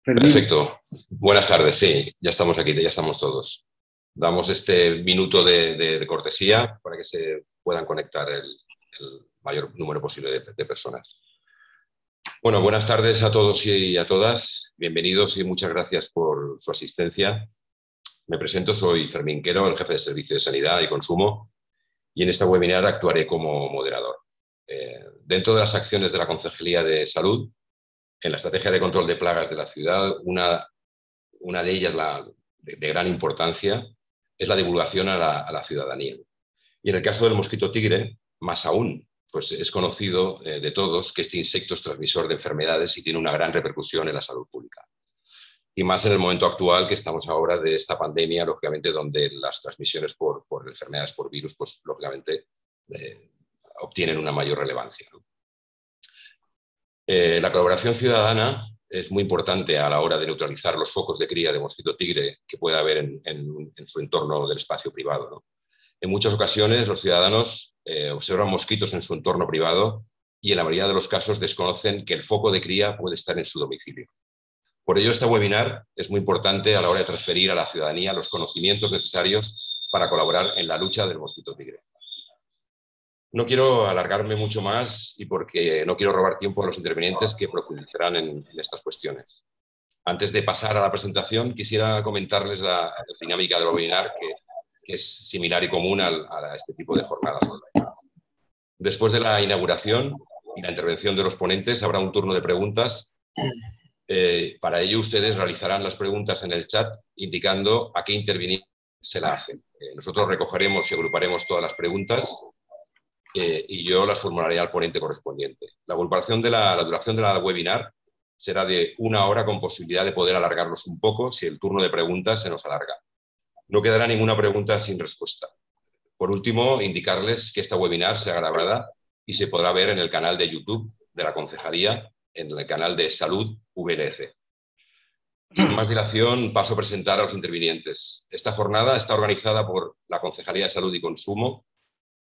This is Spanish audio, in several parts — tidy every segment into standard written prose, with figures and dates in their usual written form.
Fermín. Perfecto. Buenas tardes, sí, ya estamos aquí, ya estamos todos. Damos este minuto de cortesía para que se puedan conectar el mayor número posible de personas. Bueno, buenas tardes a todos y a todas. Bienvenidos y muchas gracias por su asistencia. Me presento, soy Fermín Quero, el jefe de Servicio de Sanidad y Consumo, y en esta webinar actuaré como moderador. Dentro de las acciones de la Concejalía de Salud, en la estrategia de control de plagas de la ciudad, una de ellas de gran importancia es la divulgación a la ciudadanía. Y en el caso del mosquito tigre, más aún, pues es conocido de todos que este insecto es transmisor de enfermedades y tiene una gran repercusión en la salud pública. Y más en el momento actual que estamos ahora de esta pandemia, lógicamente, donde las transmisiones por enfermedades por virus, pues lógicamente obtienen una mayor relevancia, ¿no? La colaboración ciudadana es muy importante a la hora de neutralizar los focos de cría de mosquito tigre que pueda haber en su entorno del espacio privado, ¿no? En muchas ocasiones los ciudadanos observan mosquitos en su entorno privado y en la mayoría de los casos desconocen que el foco de cría puede estar en su domicilio. Por ello, este webinar es muy importante a la hora de transferir a la ciudadanía los conocimientos necesarios para colaborar en la lucha del mosquito tigre. No quiero alargarme mucho más y porque no quiero robar tiempo a los intervinientes que profundizarán en estas cuestiones. Antes de pasar a la presentación, quisiera comentarles la dinámica del webinar, que es similar y común a este tipo de jornadas online. Después de la inauguración y la intervención de los ponentes, habrá un turno de preguntas. Para ello, ustedes realizarán las preguntas en el chat indicando a qué interviniente se la hacen. Nosotros recogeremos y agruparemos todas las preguntas y yo las formularé al ponente correspondiente. La duración de la webinar será de 1 hora con posibilidad de poder alargarlos un poco si el turno de preguntas se nos alarga. No quedará ninguna pregunta sin respuesta. Por último, indicarles que esta webinar será grabada y se podrá ver en el canal de YouTube de la Concejalía, en el canal de Salud VLC. Sin más dilación, paso a presentar a los intervinientes. Esta jornada está organizada por la Concejalía de Salud y Consumo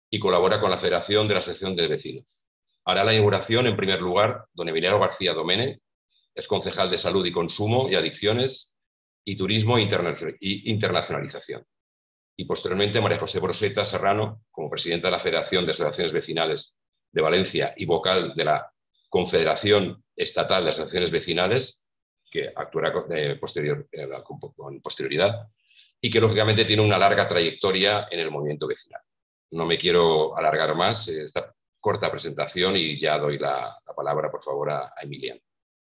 y colabora con la Federación de la Asociación de Vecinos. Hará la inauguración, en primer lugar, don Emiliano García Domene, es concejal de Salud y Consumo y Adicciones y Turismo e Internacionalización. Y posteriormente María José Broseta Serrano, como presidenta de la Federación de Asociaciones Vecinales de Valencia y vocal de la Confederación Estatal de Asociaciones Vecinales, que actuará con posterioridad y que lógicamente tiene una larga trayectoria en el movimiento vecinal. No me quiero alargar más esta corta presentación y ya doy la palabra, por favor, a Emiliano.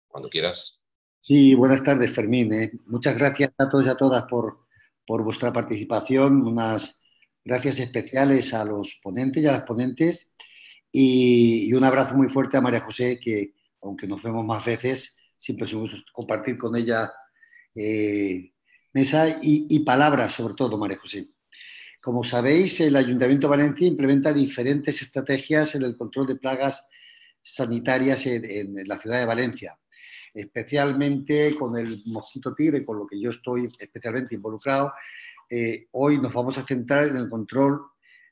Cuando quieras. Sí, buenas tardes, Fermín. Muchas gracias a todos y a todas por vuestra participación. Unas gracias especiales a los ponentes y a las ponentes. Y un abrazo muy fuerte a María José, que aunque nos vemos más veces, siempre es un gusto compartir con ella mesa y palabras, sobre todo, María José. Como sabéis, el Ayuntamiento de Valencia implementa diferentes estrategias en el control de plagas sanitarias en la ciudad de Valencia, especialmente con el mosquito tigre, con lo que yo estoy especialmente involucrado. Hoy nos vamos a centrar en el control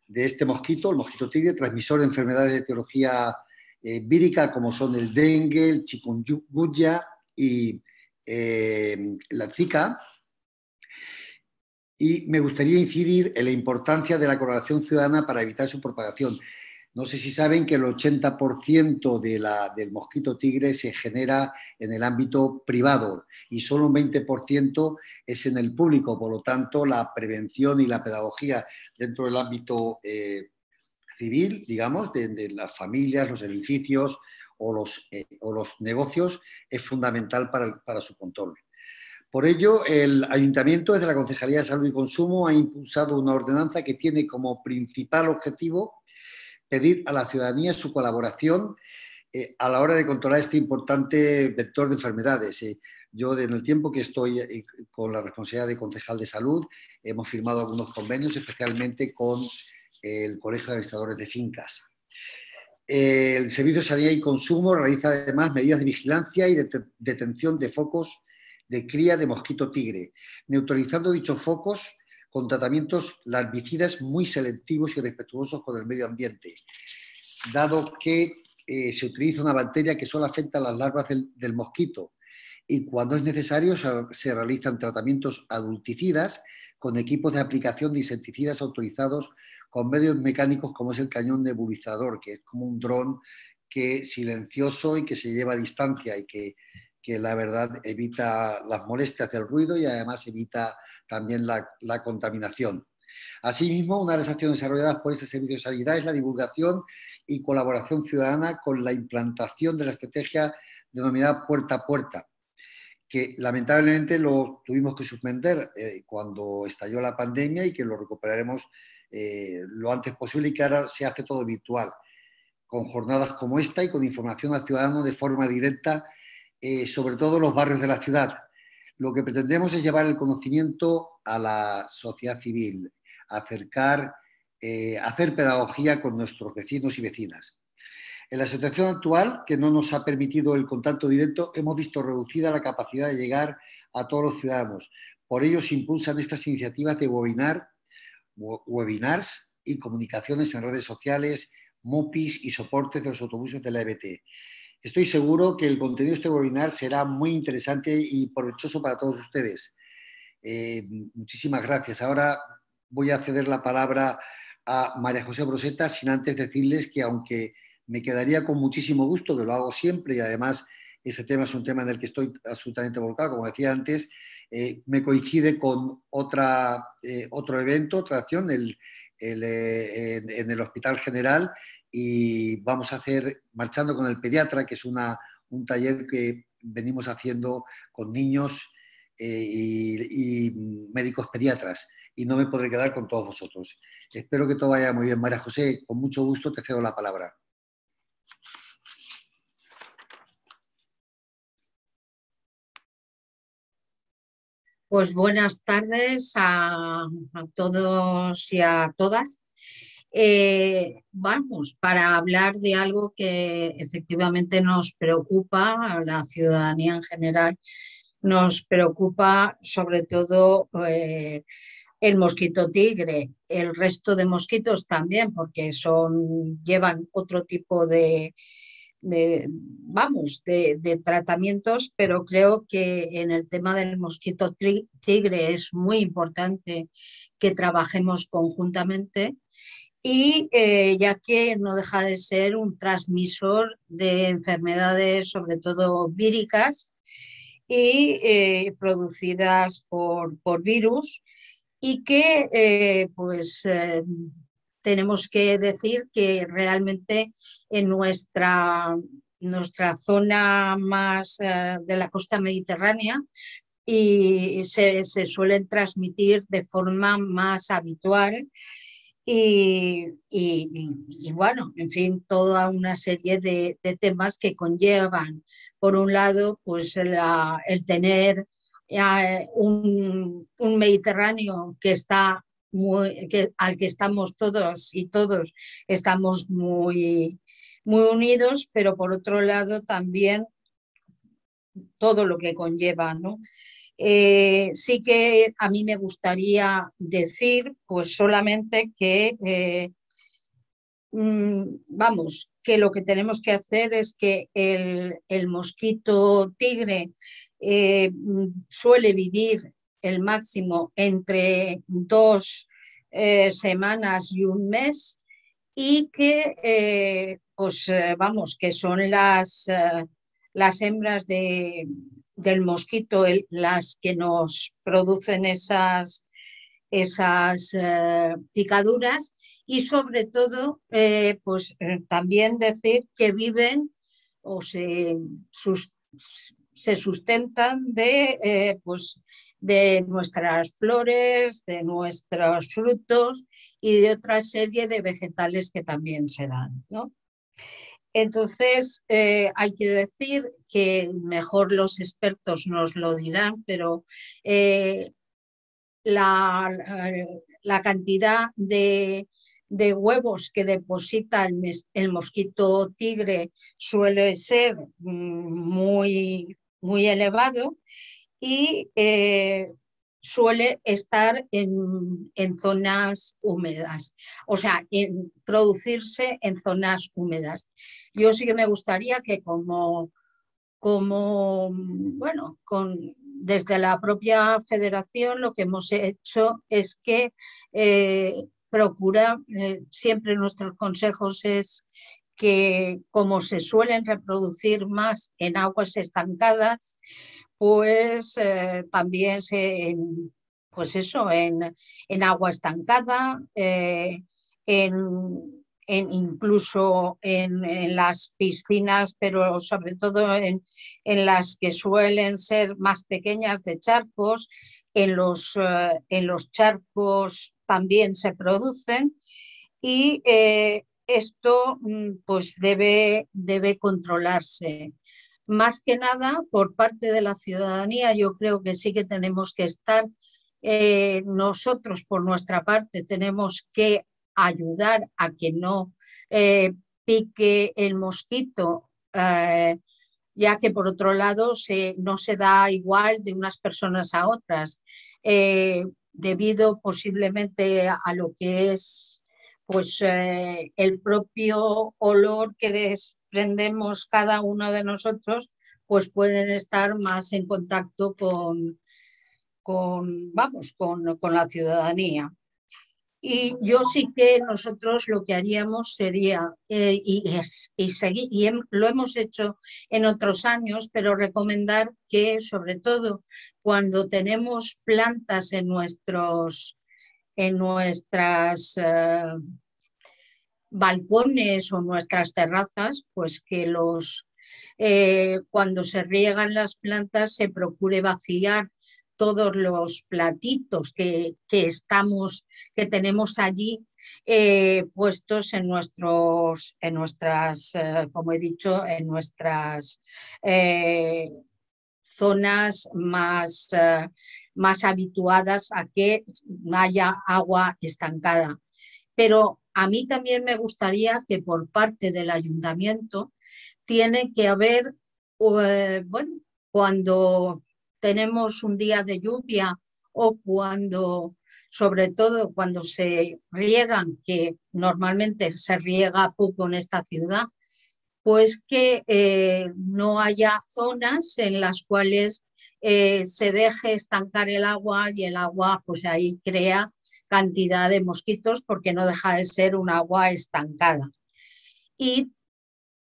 de este mosquito, el mosquito tigre, transmisor de enfermedades de etiología vírica, como son el dengue, el chikungunya y la Zika. Y me gustaría incidir en la importancia de la colaboración ciudadana para evitar su propagación. No sé si saben que el 80% del mosquito tigre se genera en el ámbito privado y solo un 20% es en el público. Por lo tanto, la prevención y la pedagogía dentro del ámbito civil, digamos, de las familias, los edificios o los negocios, es fundamental para su control. Por ello, el Ayuntamiento, desde la Concejalía de Salud y Consumo, ha impulsado una ordenanza que tiene como principal objetivo pedir a la ciudadanía su colaboración a la hora de controlar este importante vector de enfermedades. Yo, en el tiempo que estoy con la responsabilidad de concejal de salud, hemos firmado algunos convenios, especialmente con el Colegio de Administradores de Fincas. El Servicio de Sanidad y Consumo realiza además medidas de vigilancia y de detención de focos de cría de mosquito tigre, neutralizando dichos focos con tratamientos larvicidas muy selectivos y respetuosos con el medio ambiente, dado que se utiliza una bacteria que solo afecta a las larvas del mosquito y cuando es necesario se realizan tratamientos adulticidas con equipos de aplicación de insecticidas autorizados con medios mecánicos como es el cañón nebulizador, que es como un dron que silencioso y que se lleva a distancia y que la verdad evita las molestias del ruido y además evita también la contaminación. Asimismo, una de las acciones desarrolladas por este servicio de sanidad es la divulgación y colaboración ciudadana con la implantación de la estrategia denominada puerta a puerta, que lamentablemente lo tuvimos que suspender cuando estalló la pandemia y que lo recuperaremos lo antes posible y que ahora se hace todo virtual, con jornadas como esta y con información al ciudadano de forma directa, sobre todo en los barrios de la ciudad. Lo que pretendemos es llevar el conocimiento a la sociedad civil, acercar, hacer pedagogía con nuestros vecinos y vecinas. En la situación actual, que no nos ha permitido el contacto directo, hemos visto reducida la capacidad de llegar a todos los ciudadanos. Por ello se impulsan estas iniciativas de webinars y comunicaciones en redes sociales, MOPIs y soportes de los autobuses de la EBT. Estoy seguro que el contenido de este webinar será muy interesante y provechoso para todos ustedes. Muchísimas gracias. Ahora voy a ceder la palabra a María José Broseta, sin antes decirles que aunque me quedaría con muchísimo gusto, que lo hago siempre y además ese tema es un tema en el que estoy absolutamente volcado, como decía antes, me coincide con otro evento, otra acción en el Hospital General y vamos a hacer Marchando con el Pediatra, que es un taller que venimos haciendo con niños y médicos pediatras y no me podré quedar con todos vosotros. Espero que todo vaya muy bien. María José, con mucho gusto te cedo la palabra. Pues buenas tardes a todos y a todas. Vamos, para hablar de algo que efectivamente nos preocupa a la ciudadanía en general, nos preocupa sobre todo el mosquito tigre, el resto de mosquitos también, porque llevan otro tipo de tratamientos, pero creo que en el tema del mosquito tigre es muy importante que trabajemos conjuntamente y ya que no deja de ser un transmisor de enfermedades, sobre todo víricas y producidas por virus y que tenemos que decir que realmente en nuestra zona más de la costa mediterránea y se suelen transmitir de forma más habitual y bueno, en fin, toda una serie de temas que conllevan, por un lado, pues el tener un Mediterráneo que está al que estamos todos y todos estamos muy unidos, pero por otro lado también todo lo que conlleva, ¿no? Sí que a mí me gustaría decir, pues solamente que que lo que tenemos que hacer es que el mosquito tigre suele vivir el máximo entre 2 semanas y un mes y que, que son las hembras del mosquito las que nos producen esas picaduras y sobre todo también decir que viven o se sustentan de nuestras flores, de nuestros frutos y de otra serie de vegetales que también se dan, ¿no? Entonces, hay que decir que mejor los expertos nos lo dirán, pero la cantidad de huevos que deposita el mosquito tigre suele ser muy, muy elevado y suele estar en zonas húmedas, o sea, producirse en zonas húmedas. Yo sí que me gustaría que como como, bueno, desde la propia federación lo que hemos hecho es que siempre nuestros consejos es que como se suelen reproducir más en aguas estancadas, pues también pues eso, en agua estancada, incluso en las piscinas, pero sobre todo en las que suelen ser más pequeñas de charcos, en los charcos también se producen y esto pues debe controlarse. Más que nada, por parte de la ciudadanía, yo creo que sí que tenemos que estar, nosotros por nuestra parte tenemos que ayudar a que no pique el mosquito, ya que por otro lado no se da igual de unas personas a otras, debido posiblemente a lo que es pues, el propio olor que desprendemos cada uno de nosotros, pues pueden estar más en contacto con la ciudadanía. Y yo sí que nosotros lo que haríamos sería, lo hemos hecho en otros años, pero recomendar que sobre todo cuando tenemos plantas en nuestras balcones o nuestras terrazas, pues que cuando se riegan las plantas se procure vaciar todos los platitos que tenemos allí puestos en nuestras, como he dicho, en nuestras zonas más habituadas a que haya agua estancada. Pero a mí también me gustaría que por parte del ayuntamiento tiene que haber, bueno, cuando tenemos un día de lluvia o sobre todo cuando se riegan, que normalmente se riega poco en esta ciudad, pues que no haya zonas en las cuales se deje estancar el agua y el agua pues ahí crea cantidad de mosquitos porque no deja de ser un agua estancada. Y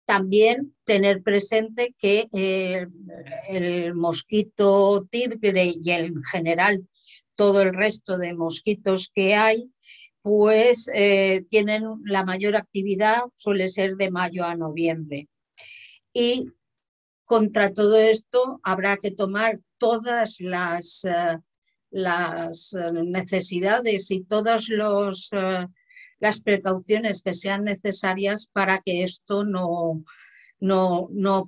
también tener presente que el mosquito tigre y en general todo el resto de mosquitos que hay, pues tienen la mayor actividad, suele ser de mayo a noviembre. Y contra todo esto habrá que tomar todas las necesidades y todas las precauciones que sean necesarias para que esto no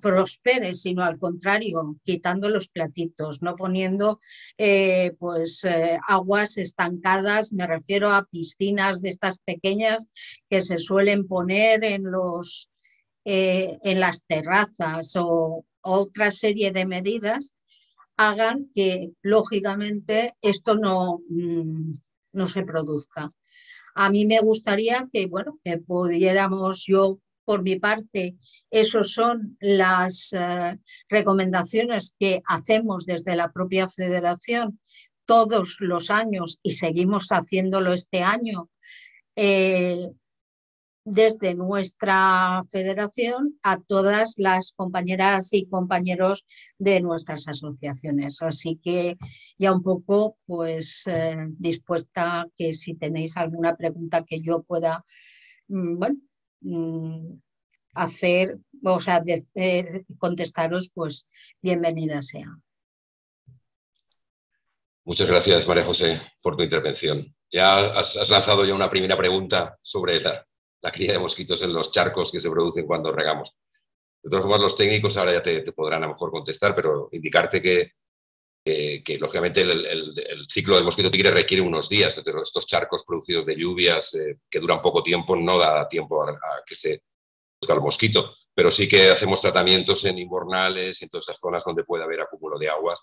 prospere, sino al contrario, quitando los platitos, no poniendo aguas estancadas, me refiero a piscinas de estas pequeñas que se suelen poner en las terrazas o otra serie de medidas hagan que lógicamente esto no se produzca. A mí me gustaría que, bueno, que pudiéramos, yo por mi parte, esas son las recomendaciones que hacemos desde la propia federación todos los años y seguimos haciéndolo este año desde nuestra federación a todas las compañeras y compañeros de nuestras asociaciones. Así que ya un poco pues dispuesta que si tenéis alguna pregunta que yo pueda hacer, o sea, contestaros, pues bienvenida sea. Muchas gracias, María José, por tu intervención. Ya has lanzado ya una primera pregunta sobre la cría de mosquitos en los charcos que se producen cuando regamos. De todas formas, los técnicos ahora ya te podrán a lo mejor contestar, pero indicarte que lógicamente el ciclo del mosquito tigre requiere unos días. Desde estos charcos producidos de lluvias que duran poco tiempo, no da tiempo a que se produzca el mosquito, pero sí que hacemos tratamientos en invernales, en todas esas zonas donde puede haber acúmulo de aguas,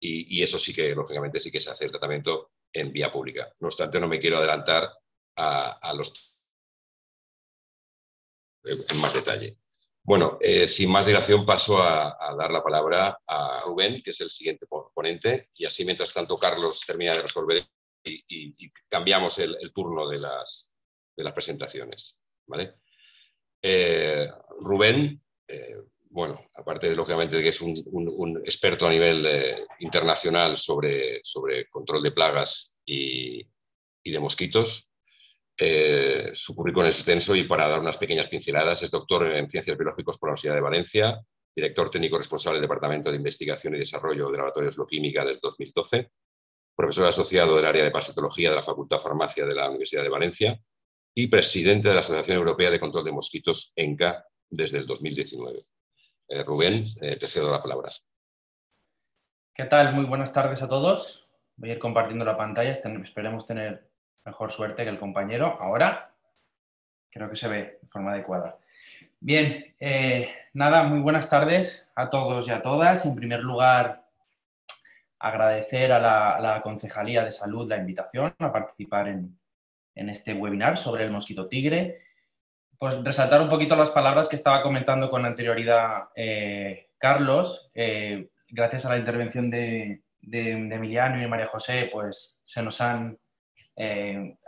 y eso sí que, lógicamente, sí que se hace el tratamiento en vía pública. No obstante, no me quiero adelantar a los en más detalle. Bueno, sin más dilación paso a dar la palabra a Rubén, que es el siguiente ponente, y así mientras tanto Carlos termina de resolver y cambiamos el turno de las presentaciones, ¿vale? Rubén, bueno, aparte de lógicamente de que es un experto a nivel internacional sobre control de plagas y de mosquitos, su currículum es extenso y para dar unas pequeñas pinceladas es doctor en Ciencias Biológicas por la Universidad de Valencia, director técnico responsable del Departamento de Investigación y Desarrollo de Laboratorios Bioquímica desde 2012, profesor asociado del área de parasitología de la Facultad de Farmacia de la Universidad de Valencia y presidente de la Asociación Europea de Control de Mosquitos, ENCA, desde el 2019. Rubén, te cedo la palabra. ¿Qué tal? Muy buenas tardes a todos. Voy a ir compartiendo la pantalla, esperemos tener mejor suerte que el compañero. Ahora creo que se ve de forma adecuada. Bien, nada, muy buenas tardes a todos y a todas. En primer lugar, agradecer a la Concejalía de Salud la invitación a participar en este webinar sobre el mosquito tigre. Pues resaltar un poquito las palabras que estaba comentando con anterioridad Carlos. Gracias a la intervención de Emiliano y María José, pues se nos han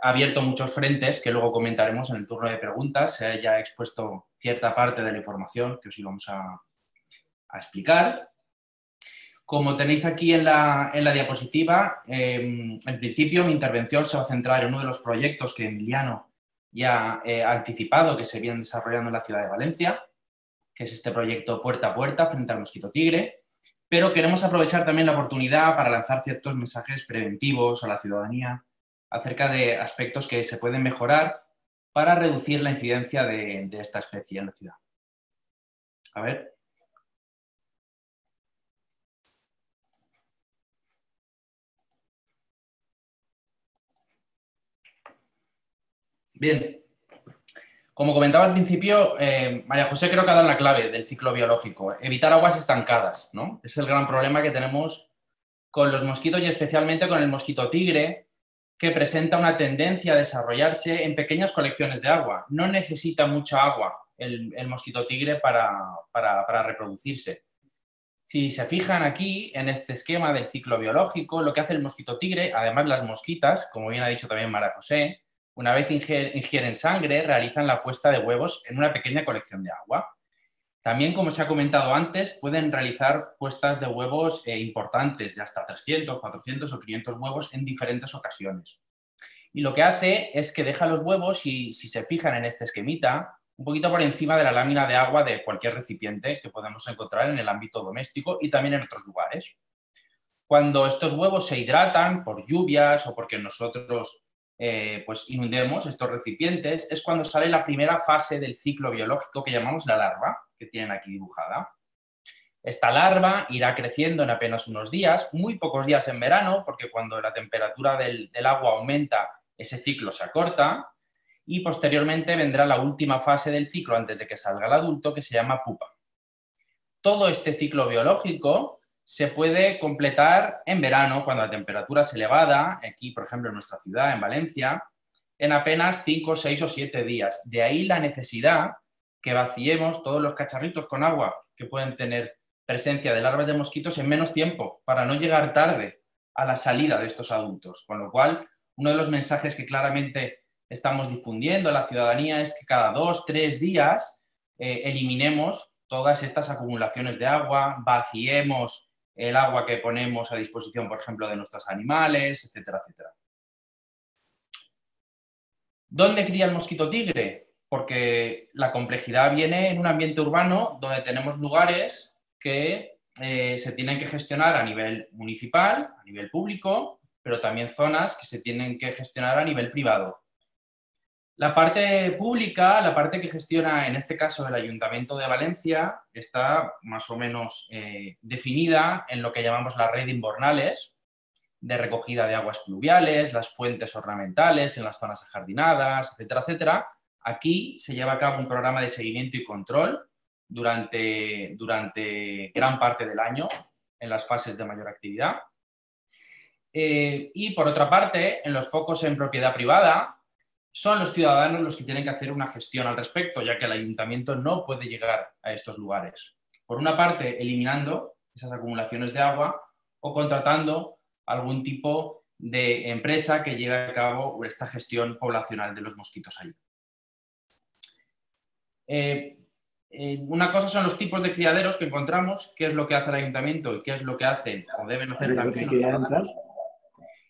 abierto muchos frentes que luego comentaremos en el turno de preguntas. Se ha ya expuesto cierta parte de la información que os íbamos a explicar. Como tenéis aquí en la diapositiva, en principio mi intervención se va a centrar en uno de los proyectos que Emiliano ya ha anticipado que se vienen desarrollando en la ciudad de Valencia, que es este proyecto Puerta a Puerta frente al mosquito tigre, pero queremos aprovechar también la oportunidad para lanzar ciertos mensajes preventivos a la ciudadanía acerca de aspectos que se pueden mejorar para reducir la incidencia de esta especie en la ciudad. A ver. Bien, como comentaba al principio, María José creo que ha dado la clave del ciclo biológico. Evitar aguas estancadas, ¿no? Es el gran problema que tenemos con los mosquitos y especialmente con el mosquito tigre, que presenta una tendencia a desarrollarse en pequeñas colecciones de agua. No necesita mucha agua el mosquito tigre para reproducirse. Si se fijan aquí en este esquema del ciclo biológico, lo que hace el mosquito tigre, además las mosquitas, como bien ha dicho también María José, una vez ingieren sangre, realizan la puesta de huevos en una pequeña colección de agua. También, como se ha comentado antes, pueden realizar puestas de huevos importantes, de hasta 300, 400 o 500 huevos en diferentes ocasiones. Y lo que hace es que deja los huevos, y si se fijan en este esquemita, un poquito por encima de la lámina de agua de cualquier recipiente que podemos encontrar en el ámbito doméstico y también en otros lugares. Cuando estos huevos se hidratan por lluvias o porque nosotros pues inundemos estos recipientes, es cuando sale la primera fase del ciclo biológico que llamamos la larva, que tienen aquí dibujada. Esta larva irá creciendo en apenas unos días, muy pocos días en verano, porque cuando la temperatura del agua aumenta, ese ciclo se acorta, y posteriormente vendrá la última fase del ciclo antes de que salga el adulto, que se llama pupa. Todo este ciclo biológico se puede completar en verano, cuando la temperatura es elevada, aquí por ejemplo en nuestra ciudad, en Valencia, en apenas 5, 6 o 7 días. De ahí la necesidad que vaciemos todos los cacharritos con agua que pueden tener presencia de larvas de mosquitos en menos tiempo, para no llegar tarde a la salida de estos adultos. Con lo cual, uno de los mensajes que claramente estamos difundiendo a la ciudadanía es que cada 2, 3 días eliminemos todas estas acumulaciones de agua, vaciemos el agua que ponemos a disposición, por ejemplo, de nuestros animales, etcétera, etcétera. ¿Dónde cría el mosquito tigre? Porque la complejidad viene en un ambiente urbano donde tenemos lugares que se tienen que gestionar a nivel municipal, a nivel público, pero también zonas que se tienen que gestionar a nivel privado. La parte pública, la parte que gestiona en este caso el Ayuntamiento de Valencia, está más o menos definida en lo que llamamos la red de invernales, de recogida de aguas pluviales, las fuentes ornamentales en las zonas ajardinadas, etcétera, etcétera. Aquí se lleva a cabo un programa de seguimiento y control durante gran parte del año, en las fases de mayor actividad. Y por otra parte, en los focos en propiedad privada, son los ciudadanos los que tienen que hacer una gestión al respecto, ya que el ayuntamiento no puede llegar a estos lugares. Por una parte, eliminando esas acumulaciones de agua o contratando algún tipo de empresa que lleve a cabo esta gestión poblacional de los mosquitos allí. Una cosa son los tipos de criaderos que encontramos, qué es lo que hace el ayuntamiento y qué es lo que hacen o deben hacer también.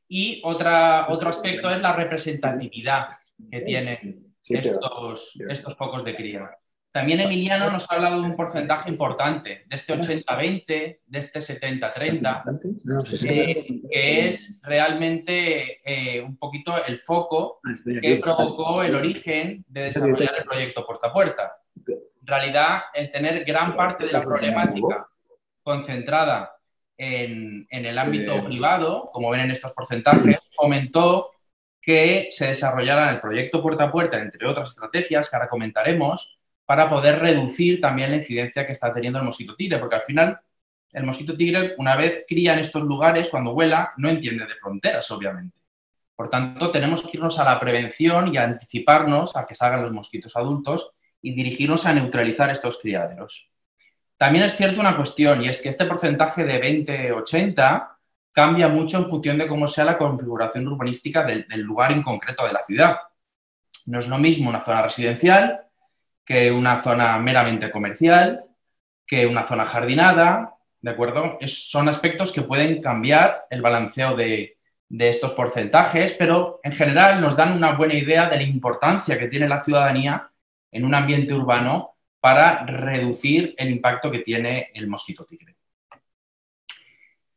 Y otro aspecto es la representatividad que tienen estos focos de cría. También Emiliano nos ha hablado de un porcentaje importante, de este 80-20, de este 70-30, que es realmente un poquito el foco que provocó el origen de desarrollar el proyecto Puerta a Puerta. En realidad, el tener gran parte de la problemática concentrada en el ámbito privado, como ven en estos porcentajes, fomentó que se desarrollara el proyecto Puerta a Puerta, entre otras estrategias que ahora comentaremos, para poder reducir también la incidencia que está teniendo el mosquito tigre, porque al final el mosquito tigre, una vez cría en estos lugares, cuando vuela, no entiende de fronteras, obviamente. Por tanto, tenemos que irnos a la prevención y a anticiparnos a que salgan los mosquitos adultos y dirigirnos a neutralizar estos criaderos. También es cierto una cuestión, y es que este porcentaje de 20-80 cambia mucho en función de cómo sea la configuración urbanística del lugar en concreto de la ciudad. No es lo mismo una zona residencial que una zona meramente comercial, que una zona jardinada, ¿de acuerdo? Son aspectos que pueden cambiar el balanceo de estos porcentajes, pero en general nos dan una buena idea de la importancia que tiene la ciudadanía en un ambiente urbano para reducir el impacto que tiene el mosquito tigre.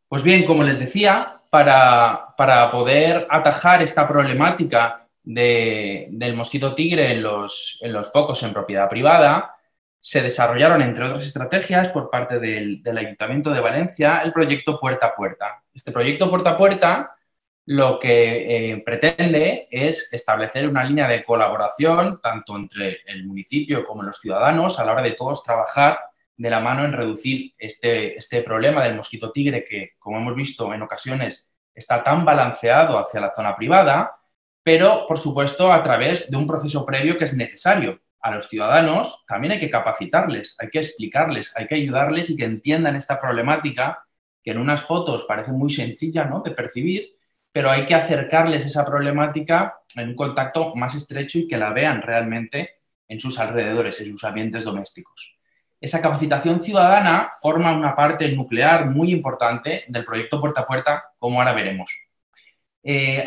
Pues bien, como les decía, para poder atajar esta problemática del mosquito tigre en los focos en propiedad privada, se desarrollaron, entre otras estrategias, por parte del Ayuntamiento de Valencia, el proyecto Puerta a Puerta. Este proyecto Puerta a Puerta lo que pretende es establecer una línea de colaboración tanto entre el municipio como los ciudadanos a la hora de todos trabajar de la mano en reducir este problema del mosquito tigre que, como hemos visto en ocasiones, está tan balanceado hacia la zona privada, pero, por supuesto, a través de un proceso previo que es necesario. A los ciudadanos también hay que capacitarles, hay que explicarles, hay que ayudarles y que entiendan esta problemática que en unas fotos parece muy sencilla, ¿no?, de percibir, pero hay que acercarles esa problemática en un contacto más estrecho y que la vean realmente en sus alrededores, en sus ambientes domésticos. Esa capacitación ciudadana forma una parte nuclear muy importante del proyecto Puerta a Puerta, como ahora veremos.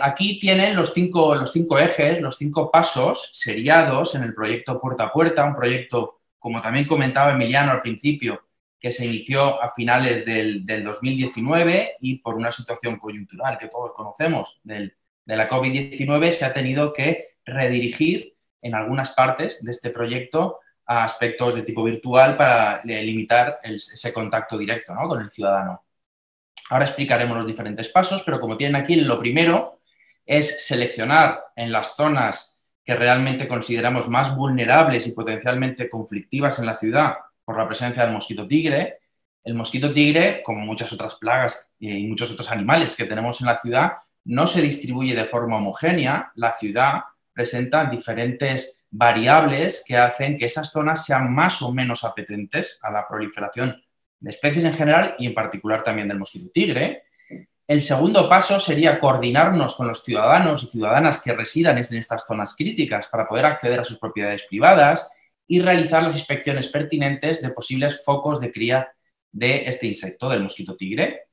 Aquí tienen los cinco ejes, los 5 pasos seriados en el proyecto Puerta a Puerta, un proyecto, como también comentaba Emiliano al principio, que se inició a finales del 2019 y por una situación coyuntural que todos conocemos de la COVID-19 se ha tenido que redirigir en algunas partes de este proyecto a aspectos de tipo virtual para limitar ese contacto directo, ¿no?, con el ciudadano. Ahora explicaremos los diferentes pasos, pero como tienen aquí, lo primero es seleccionar en las zonas que realmente consideramos más vulnerables y potencialmente conflictivas en la ciudad por la presencia del mosquito tigre. El mosquito tigre, como muchas otras plagas y muchos otros animales que tenemos en la ciudad, no se distribuye de forma homogénea. La ciudad presenta diferentes variables que hacen que esas zonas sean más o menos apetentes a la proliferación de especies en general y en particular también del mosquito tigre. El segundo paso sería coordinarnos con los ciudadanos y ciudadanas que residan en estas zonas críticas para poder acceder a sus propiedades privadas y realizar las inspecciones pertinentes de posibles focos de cría de este insecto, del mosquito tigre.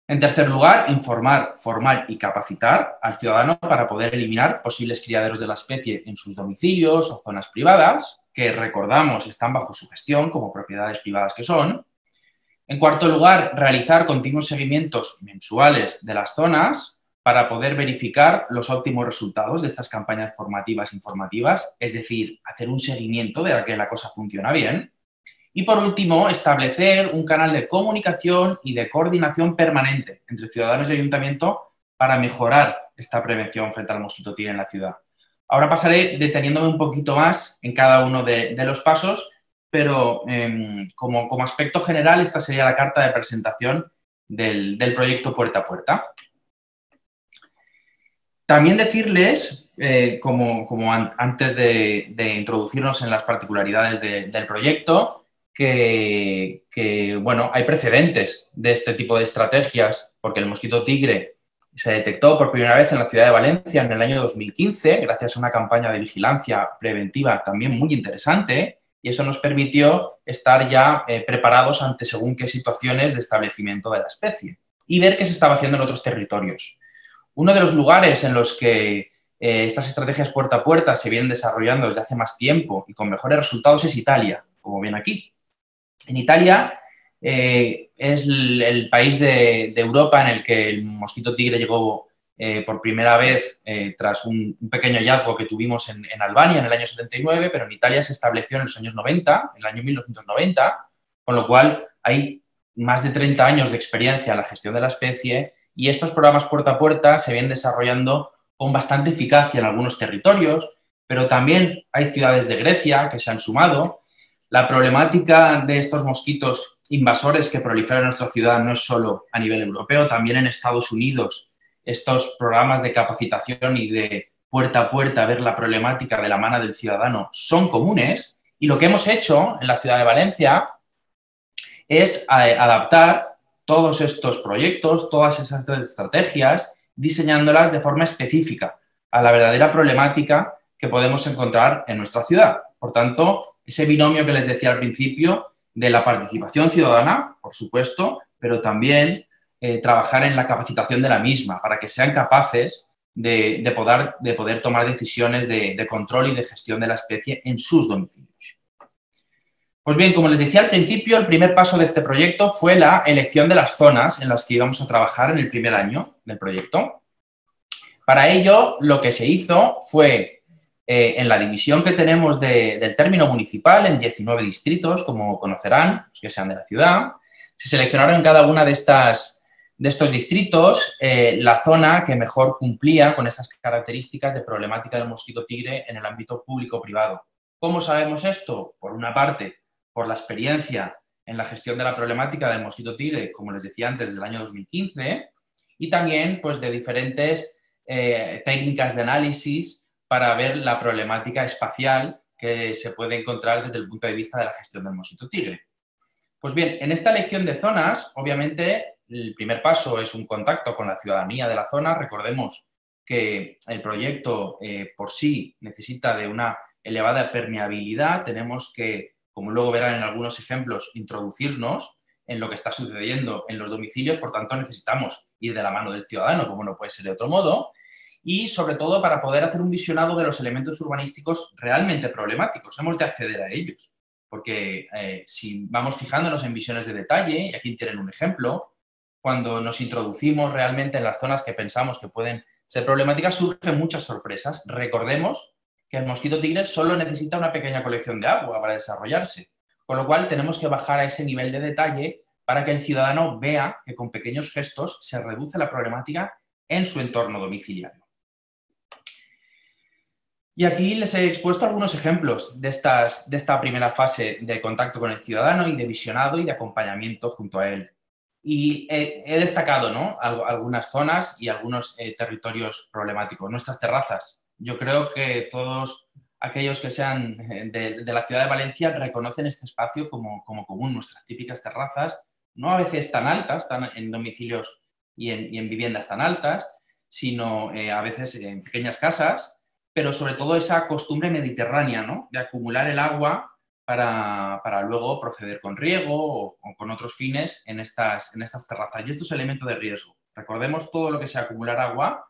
En tercer lugar, informar, formar y capacitar al ciudadano para poder eliminar posibles criaderos de la especie en sus domicilios o zonas privadas, que recordamos están bajo su gestión como propiedades privadas que son. En cuarto lugar, realizar continuos seguimientos mensuales de las zonas para poder verificar los óptimos resultados de estas campañas formativas e informativas, es decir, hacer un seguimiento de que la cosa funciona bien. Y por último, establecer un canal de comunicación y de coordinación permanente entre ciudadanos y ayuntamiento para mejorar esta prevención frente al mosquito tigre en la ciudad. Ahora pasaré deteniéndome un poquito más en cada uno de los pasos, pero como aspecto general esta sería la carta de presentación del proyecto Puerta a Puerta. También decirles, antes de introducirnos en las particularidades del proyecto, que bueno, hay precedentes de este tipo de estrategias, porque el mosquito tigre se detectó por primera vez en la ciudad de Valencia en el año 2015, gracias a una campaña de vigilancia preventiva también muy interesante, y eso nos permitió estar ya preparados ante según qué situaciones de establecimiento de la especie y ver qué se estaba haciendo en otros territorios. Uno de los lugares en los que estas estrategias puerta a puerta se vienen desarrollando desde hace más tiempo y con mejores resultados es Italia, como ven aquí. En Italia es el país de Europa en el que el mosquito tigre llegó por primera vez tras un pequeño hallazgo que tuvimos en Albania en el año 79, pero en Italia se estableció en los años 90, en el año 1990, con lo cual hay más de 30 años de experiencia en la gestión de la especie y estos programas puerta a puerta se vienen desarrollando con bastante eficacia en algunos territorios, pero también hay ciudades de Grecia que se han sumado. La problemática de estos mosquitos invasores que proliferan en nuestra ciudad no es solo a nivel europeo, también en Estados Unidos estos programas de capacitación y de puerta a puerta ver la problemática de la mano del ciudadano son comunes y lo que hemos hecho en la ciudad de Valencia es adaptar todos estos proyectos, todas esas estrategias, diseñándolas de forma específica a la verdadera problemática que podemos encontrar en nuestra ciudad. Por tanto, ese binomio que les decía al principio de la participación ciudadana, por supuesto, pero también trabajar en la capacitación de la misma para que sean capaces de poder tomar decisiones de control y de gestión de la especie en sus domicilios. Pues bien, como les decía al principio, el primer paso de este proyecto fue la elección de las zonas en las que íbamos a trabajar en el primer año del proyecto. Para ello, lo que se hizo fue, en la división que tenemos del término municipal, en 19 distritos, como conocerán, los que sean de la ciudad, se seleccionaron en cada una de estos distritos la zona que mejor cumplía con estas características de problemática del mosquito tigre en el ámbito público-privado. ¿Cómo sabemos esto? Por una parte, por la experiencia en la gestión de la problemática del mosquito tigre, como les decía antes, desde el año 2015, y también pues, de diferentes técnicas de análisis para ver la problemática espacial que se puede encontrar desde el punto de vista de la gestión del mosquito tigre. Pues bien, en esta elección de zonas, obviamente, el primer paso es un contacto con la ciudadanía de la zona. Recordemos que el proyecto por sí necesita de una elevada permeabilidad. Tenemos que, como luego verán en algunos ejemplos, introducirnos en lo que está sucediendo en los domicilios. Por tanto, necesitamos ir de la mano del ciudadano, como no puede ser de otro modo, y sobre todo para poder hacer un visionado de los elementos urbanísticos realmente problemáticos. Hemos de acceder a ellos, porque si vamos fijándonos en visiones de detalle, y aquí tienen un ejemplo, cuando nos introducimos realmente en las zonas que pensamos que pueden ser problemáticas, surgen muchas sorpresas. Recordemos que el mosquito tigre solo necesita una pequeña colección de agua para desarrollarse, con lo cual tenemos que bajar a ese nivel de detalle para que el ciudadano vea que con pequeños gestos se reduce la problemática en su entorno domiciliario. Y aquí les he expuesto algunos ejemplos de esta primera fase de contacto con el ciudadano y de visionado y de acompañamiento junto a él. Y he destacado, ¿no?, algunas zonas y algunos territorios problemáticos. Nuestras terrazas. Yo creo que todos aquellos que sean de la ciudad de Valencia reconocen este espacio como común. Nuestras típicas terrazas, no a veces tan altas, están en domicilios y en viviendas tan altas, sino a veces en pequeñas casas, pero sobre todo esa costumbre mediterránea, ¿no?, de acumular el agua para luego proceder con riego o con otros fines en estas terrazas. Y esto es elemento de riesgo. Recordemos, todo lo que sea acumular agua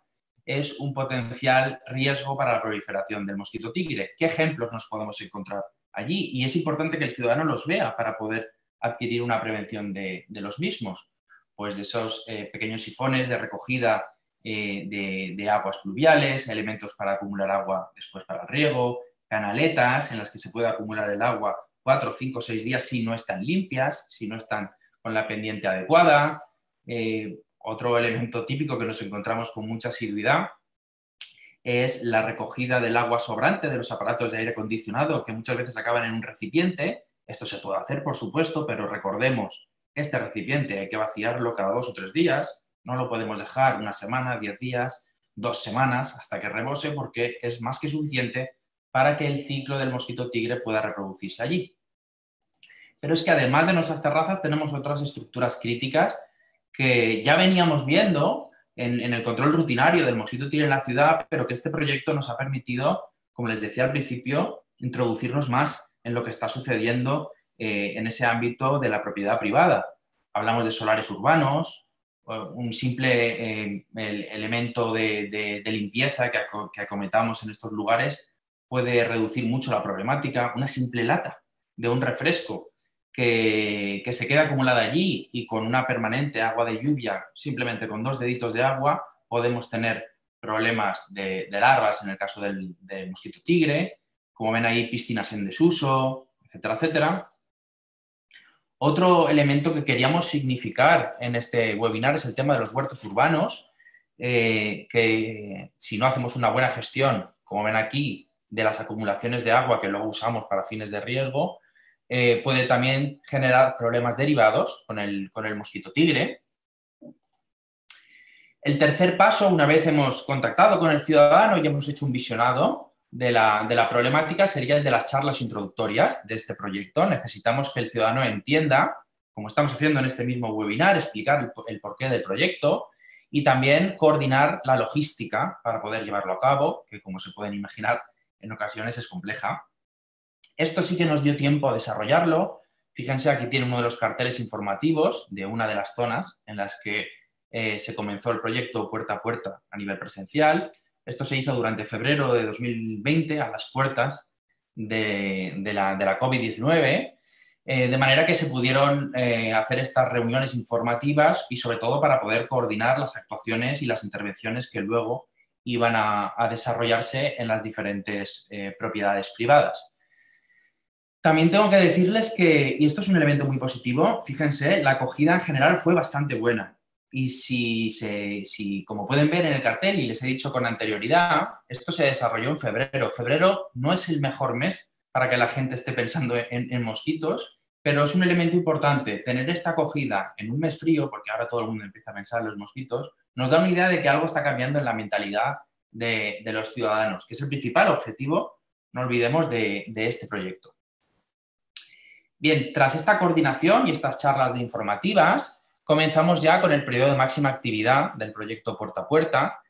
es un potencial riesgo para la proliferación del mosquito tigre. ¿Qué ejemplos nos podemos encontrar allí? Y es importante que el ciudadano los vea para poder adquirir una prevención de los mismos. Pues de esos pequeños sifones de recogida de aguas pluviales, elementos para acumular agua después para el riego, canaletas en las que se puede acumular el agua 4, 5, 6 días si no están limpias, si no están con la pendiente adecuada. Otro elemento típico que nos encontramos con mucha asiduidad es la recogida del agua sobrante de los aparatos de aire acondicionado, que muchas veces acaban en un recipiente. Esto se puede hacer, por supuesto, pero recordemos, este recipiente hay que vaciarlo cada 2 o 3 días, no lo podemos dejar una semana, 10 días, 2 semanas hasta que rebose, porque es más que suficiente para que el ciclo del mosquito tigre pueda reproducirse allí. Pero es que además de nuestras terrazas tenemos otras estructuras críticas que ya veníamos viendo en el control rutinario del mosquito tigre en la ciudad, pero que este proyecto nos ha permitido, como les decía al principio, introducirnos más en lo que está sucediendo en ese ámbito de la propiedad privada. Hablamos de solares urbanos, un simple elemento de limpieza que acometamos en estos lugares puede reducir mucho la problemática. Una simple lata de un refresco que se queda acumulada allí y con una permanente agua de lluvia, simplemente con 2 deditos de agua, podemos tener problemas de larvas en el caso del mosquito tigre. Como ven ahí, piscinas en desuso, etcétera, etcétera. Otro elemento que queríamos significar en este webinar es el tema de los huertos urbanos, que si no hacemos una buena gestión, como ven aquí, de las acumulaciones de agua que luego usamos para fines de riesgo, puede también generar problemas derivados con el mosquito tigre. El tercer paso, una vez hemos contactado con el ciudadano y hemos hecho un visionado de la problemática, sería el de las charlas introductorias de este proyecto. Necesitamos que el ciudadano entienda, como estamos haciendo en este mismo webinar, explicar el porqué del proyecto y también coordinar la logística para poder llevarlo a cabo, que como se pueden imaginar, en ocasiones es compleja. Esto sí que nos dio tiempo a desarrollarlo. Fíjense, aquí tiene uno de los carteles informativos de una de las zonas en las que se comenzó el proyecto puerta a puerta a nivel presencial. Esto se hizo durante febrero de 2020, a las puertas de la COVID-19, de manera que se pudieron hacer estas reuniones informativas y sobre todo para poder coordinar las actuaciones y las intervenciones que luego iban a desarrollarse en las diferentes propiedades privadas. También tengo que decirles que, y esto es un elemento muy positivo, fíjense, la acogida en general fue bastante buena. Y si, como pueden ver en el cartel y les he dicho con anterioridad, esto se desarrolló en febrero. Febrero no es el mejor mes para que la gente esté pensando en mosquitos, pero es un elemento importante. Tener esta acogida en un mes frío, porque ahora todo el mundo empieza a pensar en los mosquitos, nos da una idea de que algo está cambiando en la mentalidad de los ciudadanos, que es el principal objetivo, no olvidemos, de este proyecto. Bien, tras esta coordinación y estas charlas informativas, comenzamos ya con el periodo de máxima actividad del proyecto Puerta a Puerta,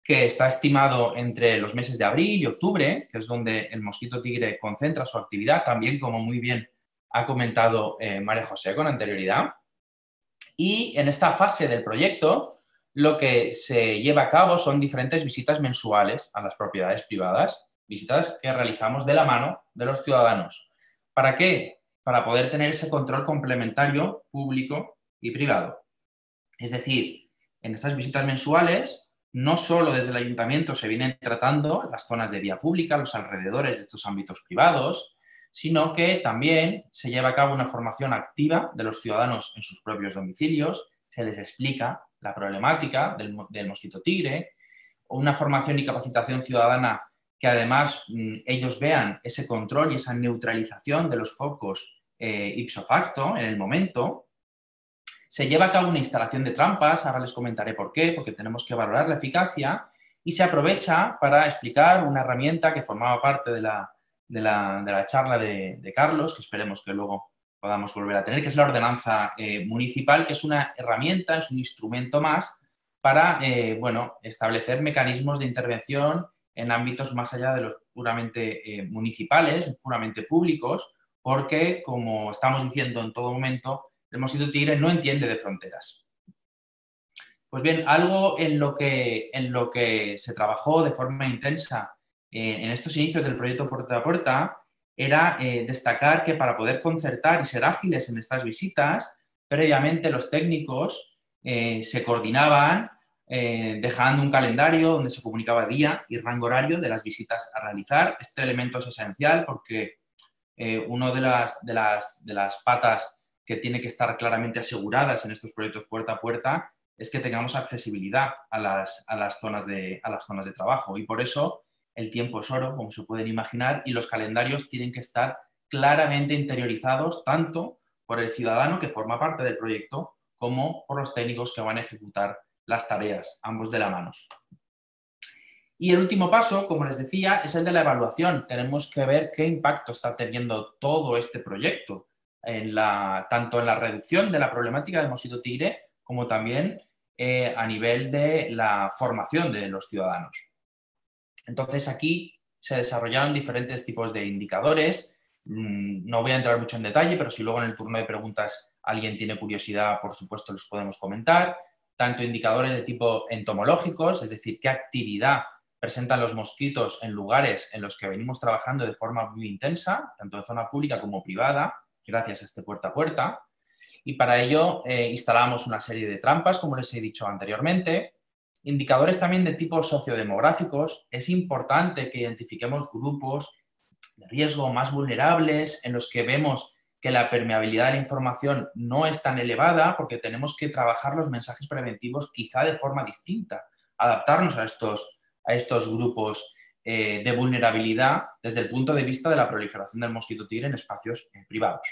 que está estimado entre los meses de abril y octubre, que es donde el mosquito tigre concentra su actividad, también como muy bien ha comentado María José con anterioridad. Y en esta fase del proyecto, lo que se lleva a cabo son diferentes visitas mensuales a las propiedades privadas, visitas que realizamos de la mano de los ciudadanos. ¿Para qué? Para poder tener ese control complementario público y privado. Es decir, en estas visitas mensuales, no solo desde el ayuntamiento se vienen tratando las zonas de vía pública, los alrededores de estos ámbitos privados, sino que también se lleva a cabo una formación activa de los ciudadanos en sus propios domicilios, se les explica la problemática del mosquito tigre, una formación y capacitación ciudadana que además ellos vean ese control y esa neutralización de los focos ipso facto en el momento. Se lleva a cabo una instalación de trampas, ahora les comentaré por qué, porque tenemos que valorar la eficacia, y se aprovecha para explicar una herramienta que formaba parte de la charla de Carlos, que esperemos que luego podamos volver a tener, que es la ordenanza municipal, que es una herramienta, es un instrumento más para establecer mecanismos de intervención en ámbitos más allá de los puramente municipales, puramente públicos, porque, como estamos diciendo en todo momento, el mosquito tigre no entiende de fronteras. Pues bien, algo en lo que se trabajó de forma intensa en estos inicios del proyecto Puerta a Puerta era destacar que para poder concertar y ser ágiles en estas visitas, previamente los técnicos se coordinaban dejando un calendario donde se comunicaba día y rango horario de las visitas a realizar. Este elemento es esencial porque una de las patas que tiene que estar claramente aseguradas en estos proyectos puerta a puerta es que tengamos accesibilidad a las zonas de trabajo, y por eso el tiempo es oro, como se pueden imaginar, y los calendarios tienen que estar claramente interiorizados tanto por el ciudadano que forma parte del proyecto como por los técnicos que van a ejecutar las tareas, ambos de la mano. Y el último paso, como les decía, es el de la evaluación. Tenemos que ver qué impacto está teniendo todo este proyecto, tanto en la reducción de la problemática del mosquito tigre como también a nivel de la formación de los ciudadanos. Entonces aquí se desarrollaron diferentes tipos de indicadores. No voy a entrar mucho en detalle, pero si luego en el turno de preguntas alguien tiene curiosidad, por supuesto los podemos comentar. Tanto indicadores de tipo entomológicos, es decir, qué actividad presentan los mosquitos en lugares en los que venimos trabajando de forma muy intensa, tanto en zona pública como privada, gracias a este puerta a puerta. Y para ello instalamos una serie de trampas, como les he dicho anteriormente. Indicadores también de tipo sociodemográficos. Es importante que identifiquemos grupos de riesgo más vulnerables en los que vemos que la permeabilidad de la información no es tan elevada, porque tenemos que trabajar los mensajes preventivos quizá de forma distinta, adaptarnos a estos grupos de vulnerabilidad desde el punto de vista de la proliferación del mosquito tigre en espacios privados.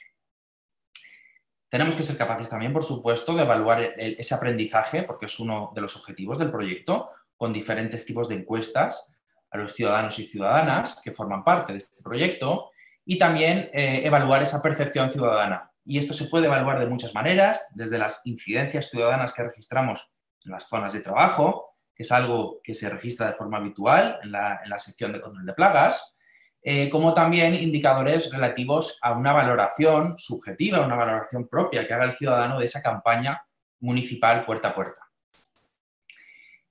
Tenemos que ser capaces también, por supuesto, de evaluar ese aprendizaje, porque es uno de los objetivos del proyecto, con diferentes tipos de encuestas a los ciudadanos y ciudadanas que forman parte de este proyecto, y también evaluar esa percepción ciudadana. Y esto se puede evaluar de muchas maneras, desde las incidencias ciudadanas que registramos en las zonas de trabajo, que es algo que se registra de forma habitual en la sección de control de plagas, como también indicadores relativos a una valoración subjetiva, una valoración propia que haga el ciudadano de esa campaña municipal puerta a puerta.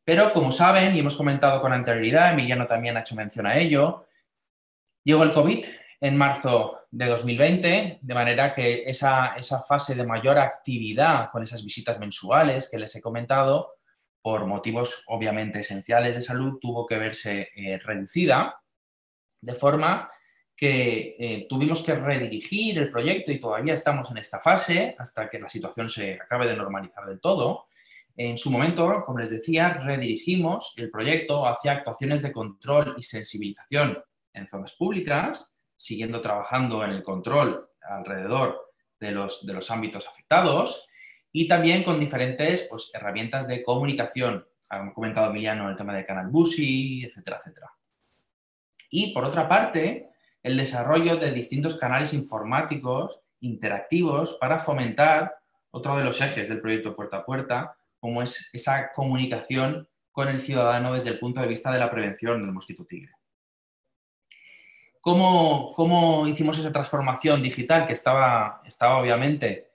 Pero, como saben, y hemos comentado con anterioridad, Emiliano también ha hecho mención a ello, llegó el COVID en marzo de 2020, de manera que esa fase de mayor actividad con esas visitas mensuales que les he comentado, por motivos obviamente esenciales de salud, tuvo que verse reducida, de forma que tuvimos que redirigir el proyecto y todavía estamos en esta fase hasta que la situación se acabe de normalizar del todo. En su momento, como les decía, redirigimos el proyecto hacia actuaciones de control y sensibilización en zonas públicas, siguiendo trabajando en el control alrededor de los ámbitos afectados y también con diferentes herramientas de comunicación. Han comentado Emiliano el tema del canal BUSI, etcétera, etcétera. Y, por otra parte, el desarrollo de distintos canales informáticos interactivos para fomentar otro de los ejes del proyecto Puerta a Puerta, como es esa comunicación con el ciudadano desde el punto de vista de la prevención del mosquito tigre. ¿Cómo hicimos esa transformación digital que estaba obviamente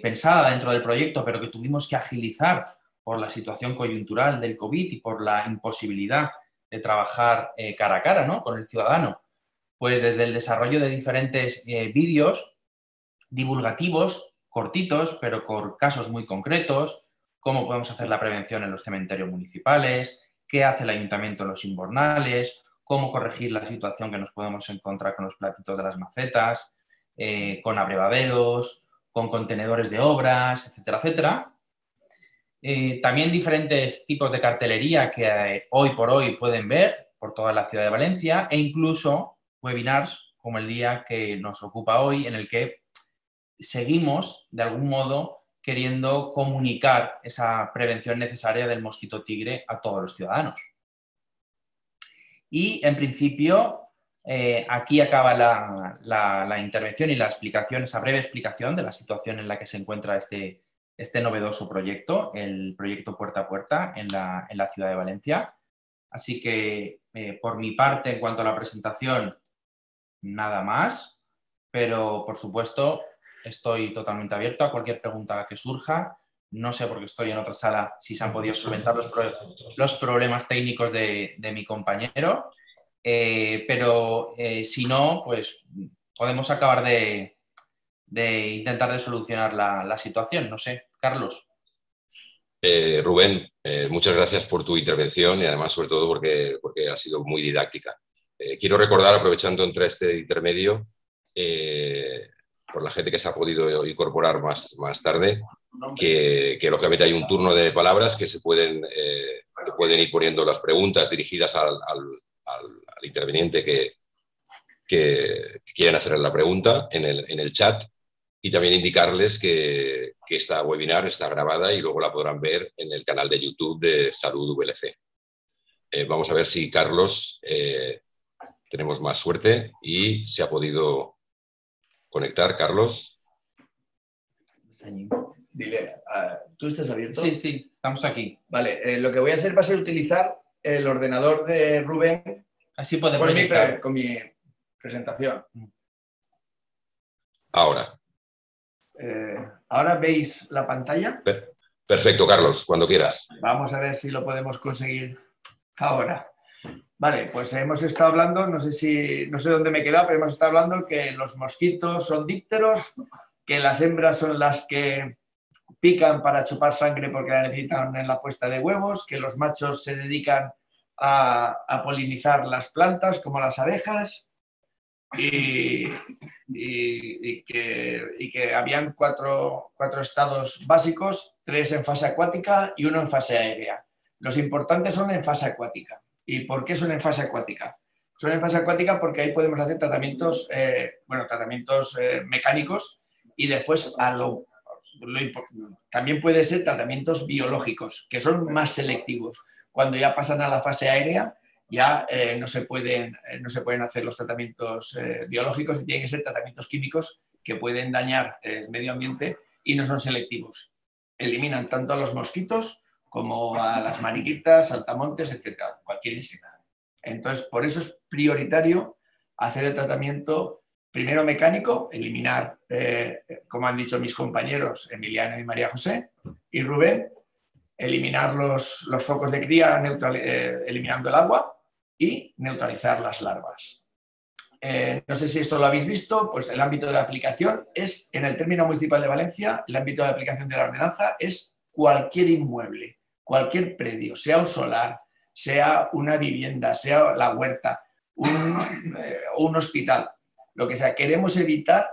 pensada dentro del proyecto, pero que tuvimos que agilizar por la situación coyuntural del COVID y por la imposibilidad de trabajar cara a cara, ¿no?, con el ciudadano? Pues desde el desarrollo de diferentes vídeos divulgativos, cortitos, pero con casos muy concretos, cómo podemos hacer la prevención en los cementerios municipales, qué hace el ayuntamiento en los invernales, cómo corregir la situación que nos podemos encontrar con los platitos de las macetas, con abrevaderos, con contenedores de obras, etcétera, etcétera. También diferentes tipos de cartelería que hoy por hoy pueden ver por toda la ciudad de Valencia e incluso webinars como el día que nos ocupa hoy, en el que seguimos de algún modo queriendo comunicar esa prevención necesaria del mosquito tigre a todos los ciudadanos. Y en principio aquí acaba la intervención y la explicación, esa breve explicación de la situación en la que se encuentra este novedoso proyecto, el proyecto Puerta a Puerta en la ciudad de Valencia. Así que, por mi parte, en cuanto a la presentación, nada más, pero por supuesto estoy totalmente abierto a cualquier pregunta que surja. No sé, porque estoy en otra sala, si se han podido solventar los problemas técnicos de mi compañero, pero si no, pues podemos acabar de intentar de solucionar la situación. No sé, Carlos. Rubén, muchas gracias por tu intervención y además sobre todo porque ha sido muy didáctica. Quiero recordar, aprovechando entre este intermedio, por la gente que se ha podido incorporar más tarde, que lógicamente hay un turno de palabras que se pueden ir poniendo las preguntas dirigidas al interveniente que quieran hacer la pregunta en el chat, y también indicarles que esta webinar está grabada y luego la podrán ver en el canal de YouTube de Salud VLC. vamos a ver si Carlos tenemos más suerte y se ha podido conectar. Carlos. Dile, ¿tú estás abierto? Sí, sí, estamos aquí. Vale, lo que voy a hacer va a ser utilizar el ordenador de Rubén. Así puede proyectar. Con mi presentación. Ahora. ¿Ahora veis la pantalla? Perfecto, Carlos, cuando quieras. Vamos a ver si lo podemos conseguir ahora. Vale, pues hemos estado hablando, no sé dónde me he quedado, pero hemos estado hablando que los mosquitos son dípteros, que las hembras son las que pican para chupar sangre porque la necesitan en la puesta de huevos, que los machos se dedican a polinizar las plantas como las abejas y que habían cuatro estados básicos, 3 en fase acuática y 1 en fase aérea. Los importantes son en fase acuática. ¿Y por qué son en fase acuática? Son en fase acuática porque ahí podemos hacer tratamientos, mecánicos y después también puede ser tratamientos biológicos, que son más selectivos. Cuando ya pasan a la fase aérea, ya no se pueden hacer los tratamientos biológicos y tienen que ser tratamientos químicos que pueden dañar el medio ambiente y no son selectivos. Eliminan tanto a los mosquitos como a las mariquitas, saltamontes, etcétera, cualquier insecto. Entonces, por eso es prioritario hacer el tratamiento primero mecánico, eliminar, como han dicho mis compañeros Emiliano y María José y Rubén, eliminar los focos de cría eliminando el agua y neutralizar las larvas. No sé si esto lo habéis visto, pues el ámbito de aplicación es, en el término municipal de Valencia, el ámbito de aplicación de la ordenanza es cualquier inmueble, cualquier predio, sea un solar, sea una vivienda, sea la huerta, un hospital, lo que sea. Queremos evitar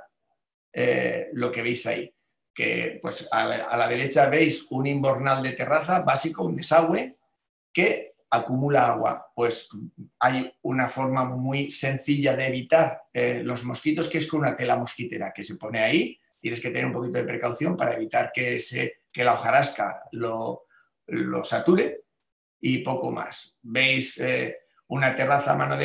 lo que veis ahí, que pues a la derecha veis un invernal de terraza básico, un desagüe, que acumula agua. Pues hay una forma muy sencilla de evitar los mosquitos, que es con una tela mosquitera que se pone ahí. Tienes que tener un poquito de precaución para evitar que la hojarasca lo sature y poco más. Veis una terraza a mano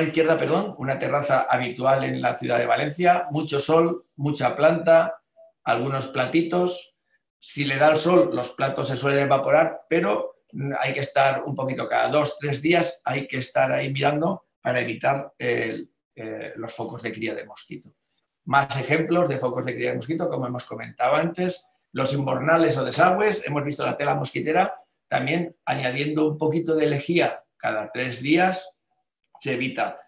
izquierda, perdón, una terraza habitual en la ciudad de Valencia, mucho sol, mucha planta, algunos platitos. Si le da el sol, los platos se suelen evaporar, pero hay que estar un poquito cada 2-3 días, hay que estar ahí mirando para evitar los focos de cría de mosquito. Más ejemplos de focos de cría de mosquito, como hemos comentado antes, los invernales o desagües, hemos visto la tela mosquitera, también añadiendo un poquito de lejía cada 3 días se evita.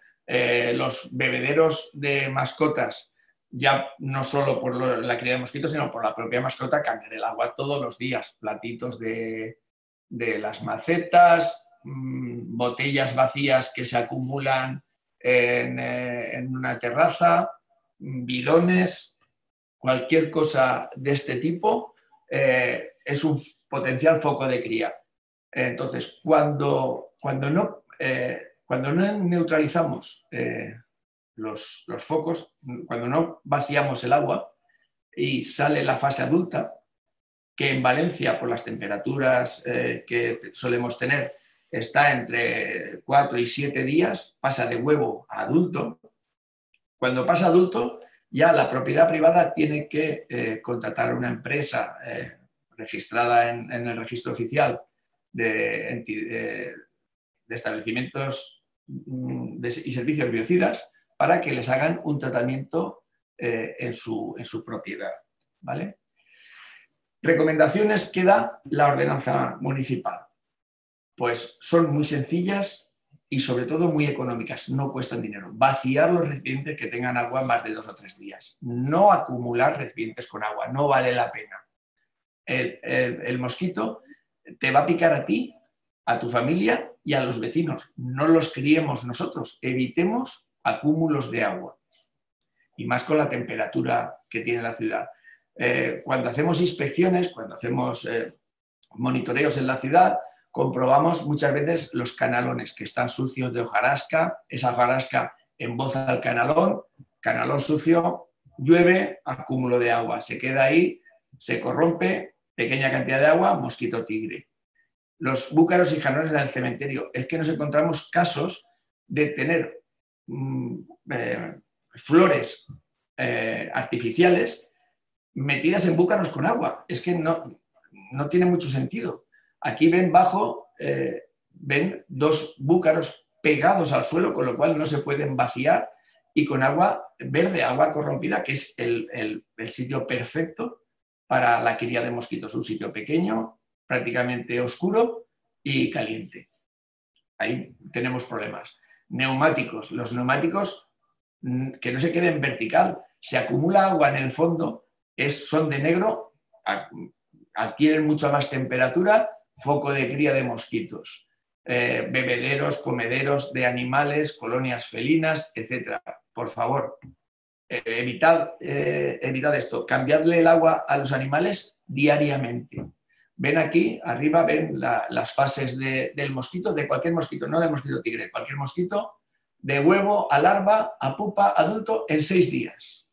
Los bebederos de mascotas, ya no solo por la cría de mosquitos, sino por la propia mascota, cambiar el agua todos los días, platitos de las macetas, botellas vacías que se acumulan en una terraza, bidones, cualquier cosa de este tipo es un potencial foco de cría. Entonces, cuando no neutralizamos los focos, cuando no vaciamos el agua y sale la fase adulta, que en Valencia, por las temperaturas que solemos tener, está entre 4 y 7 días, pasa de huevo a adulto. Cuando pasa adulto, ya la propiedad privada tiene que contratar a una empresa registrada en el registro oficial de establecimientos y servicios biocidas para que les hagan un tratamiento en su propiedad, ¿vale? Recomendaciones que da la ordenanza municipal. Pues son muy sencillas y sobre todo muy económicas, no cuestan dinero. Vaciar los recipientes que tengan agua más de 2 o 3 días. No acumular recipientes con agua, no vale la pena. El mosquito te va a picar a ti, a tu familia y a los vecinos. No los criemos nosotros, evitemos acúmulos de agua. Y más con la temperatura que tiene la ciudad. Cuando hacemos inspecciones, cuando hacemos monitoreos en la ciudad, comprobamos muchas veces los canalones que están sucios de hojarasca, esa hojarasca emboza al canalón sucio, llueve, acúmulo de agua, se queda ahí, se corrompe, pequeña cantidad de agua, mosquito tigre. los búcaros y jarrones en el cementerio. Es que nos encontramos casos de tener flores artificiales metidas en búcaros con agua. Es que no tiene mucho sentido. Aquí ven bajo, ven dos búcaros pegados al suelo, con lo cual no se pueden vaciar, y con agua verde, agua corrompida, que es el sitio perfecto para la cría de mosquitos. Un sitio pequeño, prácticamente oscuro y caliente. Ahí tenemos problemas. Neumáticos. Los neumáticos, que no se queden vertical, se acumula agua en el fondo, son de negro, adquieren mucha más temperatura, foco de cría de mosquitos. Bebederos, comederos de animales, colonias felinas, etc. Por favor, evitad esto. Cambiadle el agua a los animales diariamente. Ven aquí, arriba ven las fases del mosquito, de cualquier mosquito, no del mosquito tigre, cualquier mosquito, de huevo a larva, a pupa, adulto, en 6 días.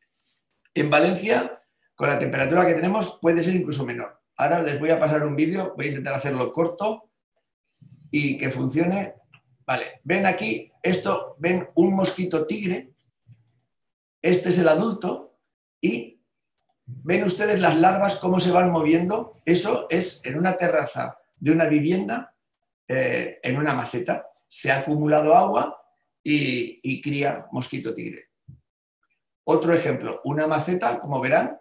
En Valencia, con la temperatura que tenemos, puede ser incluso menor. Ahora les voy a pasar un vídeo, voy a intentar hacerlo corto y que funcione. Vale, ven aquí, esto, ven un mosquito tigre, este es el adulto, y ven ustedes las larvas cómo se van moviendo. Eso es en una terraza de una vivienda, en una maceta. Se ha acumulado agua y cría mosquito tigre. Otro ejemplo, una maceta, como verán,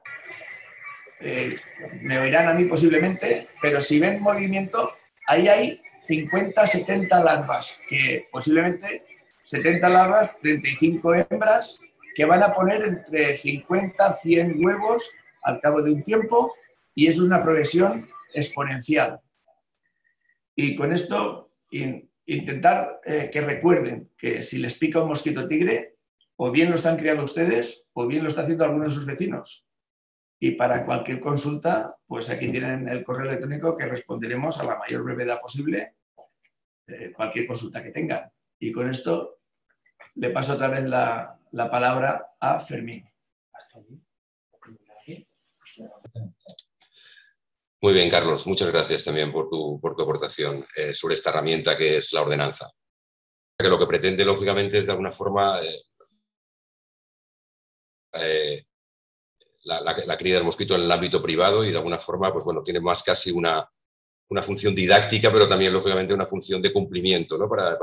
me oirán a mí posiblemente, pero si ven movimiento, ahí hay 50, 70 larvas, que posiblemente 70 larvas, 35 hembras, que van a poner entre 50 100 huevos al cabo de un tiempo, y eso es una progresión exponencial. Y con esto, intentar que recuerden que si les pica un mosquito tigre, o bien lo están criando ustedes, o bien lo está haciendo alguno de sus vecinos. Y para cualquier consulta, pues aquí tienen el correo electrónico, que responderemos a la mayor brevedad posible cualquier consulta que tengan. Y con esto le paso otra vez la palabra a Fermín. Muy bien, Carlos. Muchas gracias también por tu aportación sobre esta herramienta que es la ordenanza. Que lo que pretende, lógicamente, es de alguna forma la cría del mosquito en el ámbito privado, y de alguna forma, pues bueno, tiene más casi una función didáctica, pero también, lógicamente, una función de cumplimiento, ¿no? Para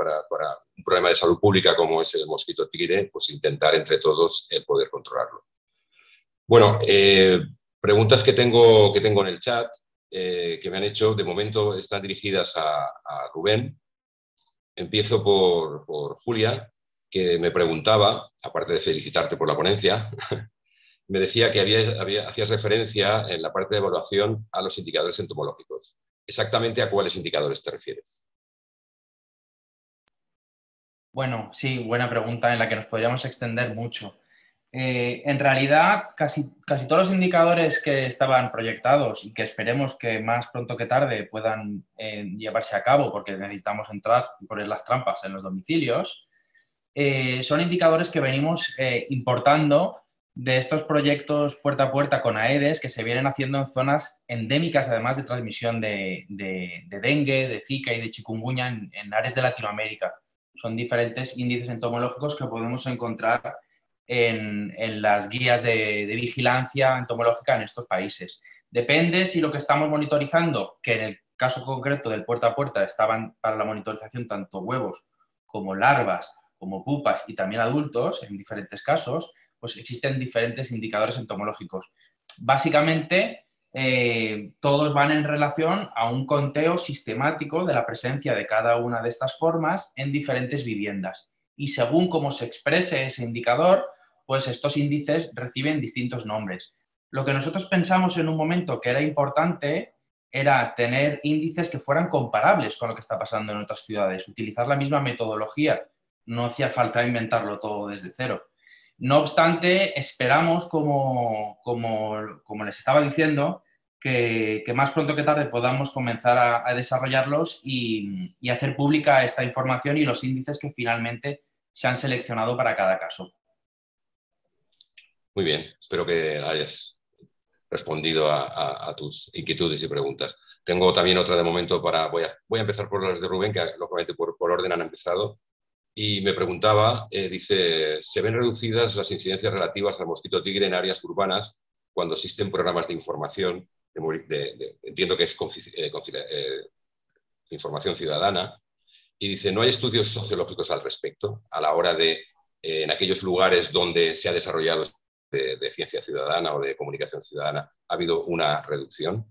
un problema de salud pública como es el mosquito tigre, pues intentar entre todos poder controlarlo. Bueno, preguntas que tengo en el chat, que me han hecho, de momento están dirigidas a Rubén. Empiezo por Julia, que me preguntaba, aparte de felicitarte por la ponencia, me decía que hacías referencia en la parte de evaluación a los indicadores entomológicos. ¿Exactamente a cuáles indicadores te refieres? Bueno, sí, buena pregunta en la que nos podríamos extender mucho. En realidad, casi todos los indicadores que estaban proyectados y que esperemos que más pronto que tarde puedan llevarse a cabo, porque necesitamos entrar y poner las trampas en los domicilios, son indicadores que venimos importando de estos proyectos puerta a puerta con AEDES que se vienen haciendo en zonas endémicas, además de transmisión de dengue, de zika y de chikungunya en áreas de Latinoamérica. Son diferentes índices entomológicos que podemos encontrar en las guías de vigilancia entomológica en estos países. Depende si lo que estamos monitorizando, que en el caso concreto del puerta a puerta estaban para la monitorización tanto huevos como larvas, como pupas y también adultos en diferentes casos, pues existen diferentes indicadores entomológicos. Básicamente, todos van en relación a un conteo sistemático de la presencia de cada una de estas formas en diferentes viviendas. Y según cómo se exprese ese indicador, pues estos índices reciben distintos nombres. Lo que nosotros pensamos en un momento que era importante era tener índices que fueran comparables con lo que está pasando en otras ciudades, utilizar la misma metodología. No hacía falta inventarlo todo desde cero. No obstante, esperamos, como les estaba diciendo, que más pronto que tarde podamos comenzar a desarrollarlos y hacer pública esta información y los índices que finalmente se han seleccionado para cada caso. Muy bien, espero que hayas respondido a tus inquietudes y preguntas. Tengo también otra de momento voy a empezar por las de Rubén, que lógicamente por orden han empezado. Y me preguntaba, dice, ¿se ven reducidas las incidencias relativas al mosquito tigre en áreas urbanas cuando existen programas de información? Entiendo que es información ciudadana. Y dice, ¿no hay estudios sociológicos al respecto a la hora de, en aquellos lugares donde se ha desarrollado de ciencia ciudadana o de comunicación ciudadana, ha habido una reducción?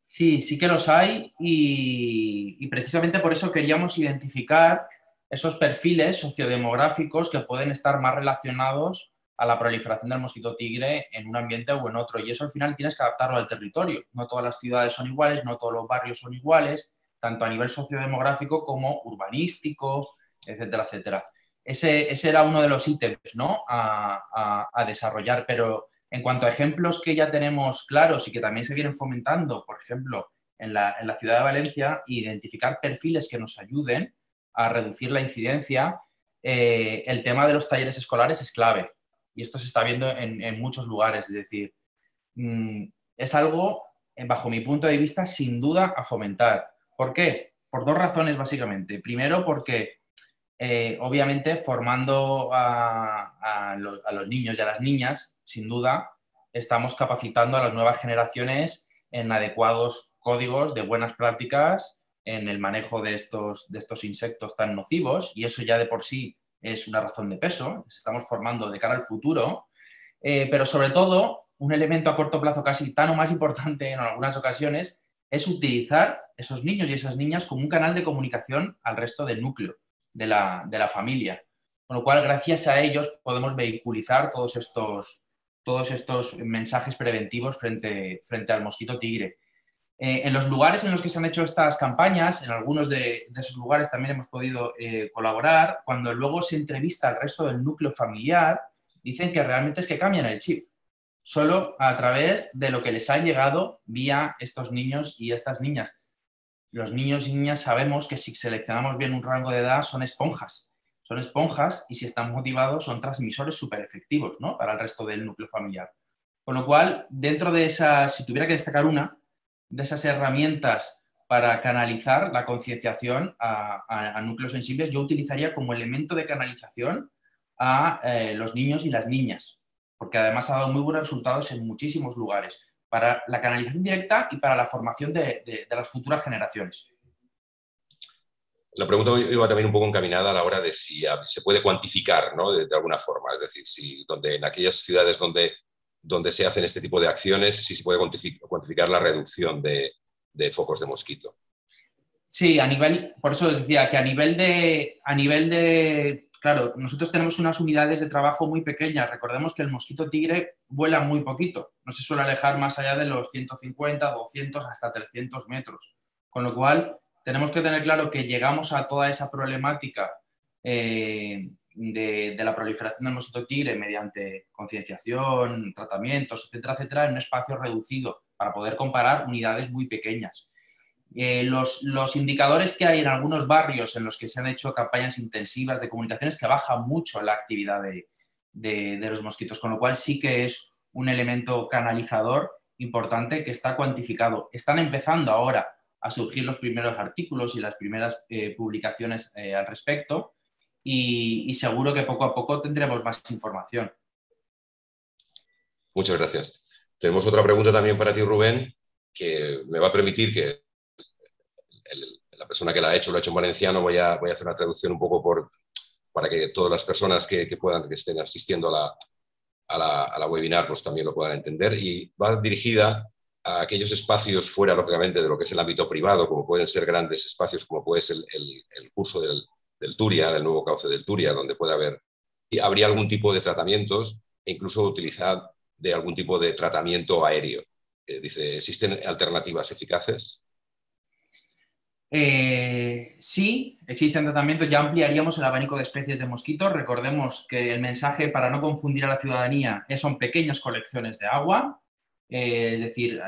Sí, sí que los hay y precisamente por eso queríamos identificar esos perfiles sociodemográficos que pueden estar más relacionados a la proliferación del mosquito tigre en un ambiente o en otro. Y eso al final tienes que adaptarlo al territorio. No todas las ciudades son iguales, no todos los barrios son iguales, tanto a nivel sociodemográfico como urbanístico, etcétera, etcétera. Ese era uno de los ítems, ¿no?, a desarrollar, pero en cuanto a ejemplos que ya tenemos claros y que también se vienen fomentando, por ejemplo, en la ciudad de Valencia, identificar perfiles que nos ayuden a reducir la incidencia, el tema de los talleres escolares es clave. Y esto se está viendo en muchos lugares. Es decir, es algo, bajo mi punto de vista, sin duda a fomentar. ¿Por qué? Por dos razones, básicamente. Primero, porque obviamente formando a los niños y a las niñas, sin duda, estamos capacitando a las nuevas generaciones en adecuados códigos de buenas prácticas en el manejo de estos insectos tan nocivos, y eso ya de por sí es una razón de peso. Les estamos formando de cara al futuro, pero sobre todo, un elemento a corto plazo casi tan o más importante en algunas ocasiones es utilizar esos niños y esas niñas como un canal de comunicación al resto del núcleo de la familia. Con lo cual, gracias a ellos podemos vehiculizar todos estos mensajes preventivos frente al mosquito tigre. En los lugares en los que se han hecho estas campañas, en algunos de esos lugares también hemos podido colaborar, cuando luego se entrevista al resto del núcleo familiar, dicen que realmente es que cambian el chip, solo a través de lo que les ha llegado vía estos niños y estas niñas. Los niños y niñas sabemos que si seleccionamos bien un rango de edad son esponjas y si están motivados son transmisores súper efectivos, ¿no?, para el resto del núcleo familiar. Con lo cual, dentro de esas, si tuviera que destacar una de esas herramientas para canalizar la concienciación a núcleos sensibles, yo utilizaría como elemento de canalización a los niños y las niñas, porque además ha dado muy buenos resultados en muchísimos lugares, para la canalización directa y para la formación de las futuras generaciones. La pregunta iba también un poco encaminada a la hora de si se puede cuantificar, ¿no?, de alguna forma, es decir, si en aquellas ciudades donde se hacen este tipo de acciones, si se puede cuantificar la reducción de focos de mosquito. Sí, por eso decía que a nivel de, claro, nosotros tenemos unas unidades de trabajo muy pequeñas. Recordemos que el mosquito tigre vuela muy poquito, no se suele alejar más allá de los 150, 200, hasta 300 metros. Con lo cual, tenemos que tener claro que llegamos a toda esa problemática de la proliferación del mosquito tigre mediante concienciación, tratamientos, etcétera, etcétera, en un espacio reducido para poder comparar unidades muy pequeñas. Los indicadores que hay en algunos barrios en los que se han hecho campañas intensivas de comunicación es que baja mucho la actividad de los mosquitos, con lo cual sí que es un elemento canalizador importante que está cuantificado. Están empezando ahora a surgir los primeros artículos y las primeras publicaciones al respecto, y seguro que poco a poco tendremos más información. Muchas gracias. Tenemos otra pregunta también para ti, Rubén, que me va a permitir que la persona que la ha hecho lo ha hecho en valenciano. Voy a hacer una traducción un poco para que todas las personas que estén asistiendo a la webinar pues también lo puedan entender, y va dirigida a aquellos espacios fuera, lógicamente, de lo que es el ámbito privado, como pueden ser grandes espacios, como puede ser el curso del Turia, del nuevo cauce del Turia, donde habría algún tipo de tratamientos e incluso utilizar de algún tipo de tratamiento aéreo. Dice, ¿existen alternativas eficaces? Sí, existen tratamientos. Ya ampliaríamos el abanico de especies de mosquitos. Recordemos que el mensaje, para no confundir a la ciudadanía, son pequeñas colecciones de agua, es decir,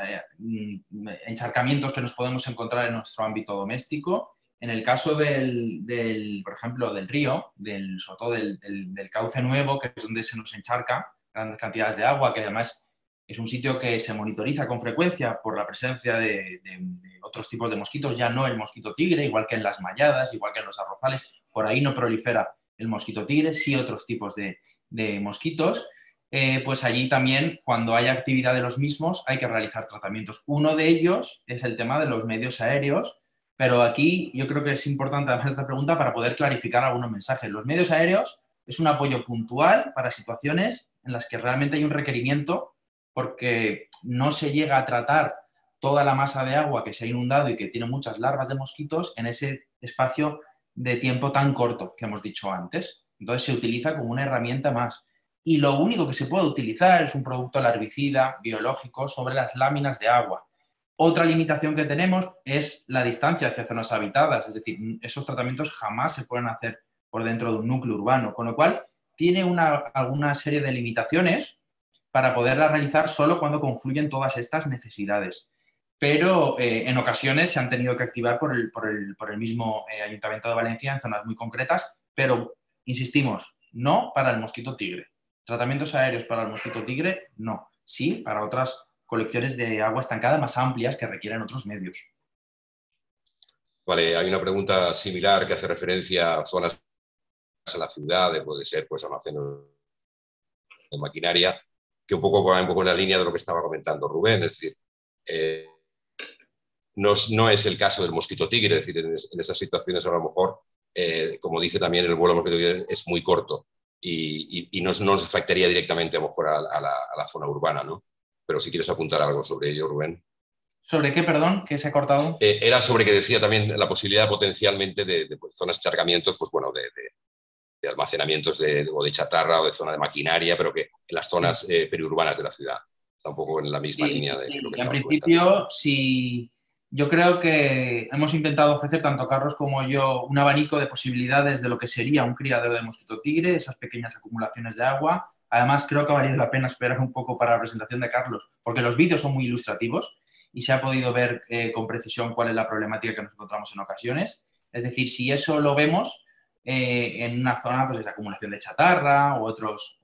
encharcamientos que nos podemos encontrar en nuestro ámbito doméstico. En el caso por ejemplo, del río, sobre todo del cauce nuevo, que es donde se nos encharca grandes cantidades de agua, que además Es un sitio que se monitoriza con frecuencia por la presencia de otros tipos de mosquitos, ya no el mosquito tigre, igual que en las malladas, igual que en los arrozales, por ahí no prolifera el mosquito tigre, sí otros tipos de mosquitos. Pues allí también, cuando hay actividad de los mismos, hay que realizar tratamientos. Uno de ellos es el tema de los medios aéreos, pero aquí yo creo que es importante además esta pregunta para poder clarificar algunos mensajes. Los medios aéreos es un apoyo puntual para situaciones en las que realmente hay un requerimiento porque no se llega a tratar toda la masa de agua que se ha inundado y que tiene muchas larvas de mosquitos en ese espacio de tiempo tan corto que hemos dicho antes. Entonces se utiliza como una herramienta más. Y lo único que se puede utilizar es un producto larvicida biológico sobre las láminas de agua. Otra limitación que tenemos es la distancia hacia zonas habitadas, es decir, esos tratamientos jamás se pueden hacer por dentro de un núcleo urbano, con lo cual tiene alguna serie de limitaciones para poderla realizar solo cuando confluyen todas estas necesidades. Pero en ocasiones se han tenido que activar por el mismo Ayuntamiento de Valencia en zonas muy concretas, pero insistimos, no para el mosquito tigre. Tratamientos aéreos para el mosquito tigre, no. Sí para otras colecciones de agua estancada más amplias que requieren otros medios. Vale, hay una pregunta similar que hace referencia a zonas en la ciudad, puede ser pues, almacenes de maquinaria, que un poco va en la línea de lo que estaba comentando Rubén, es decir, no es el caso del mosquito tigre, es decir, en esas situaciones a lo mejor, como dice también el vuelo mosquito tigre, es muy corto y no nos afectaría directamente a lo mejor a la zona urbana, ¿no? Pero si quieres apuntar algo sobre ello, Rubén. ¿Sobre qué, perdón? ¿Qué se ha cortado? Era sobre que decía también la posibilidad potencialmente de zonas de encharcamientos, pues bueno, de almacenamientos o de chatarra o de zona de maquinaria, pero que en las zonas periurbanas de la ciudad. Está un poco en la misma línea de lo que en principio, comentando. Sí, yo creo que hemos intentado ofrecer, tanto Carlos como yo, un abanico de posibilidades de lo que sería un criadero de mosquito tigre, esas pequeñas acumulaciones de agua. Además, creo que ha valido la pena esperar un poco para la presentación de Carlos, porque los vídeos son muy ilustrativos y se ha podido ver con precisión cuál es la problemática que nos encontramos en ocasiones. Es decir, si eso lo vemos en una zona pues, de acumulación de chatarra u otros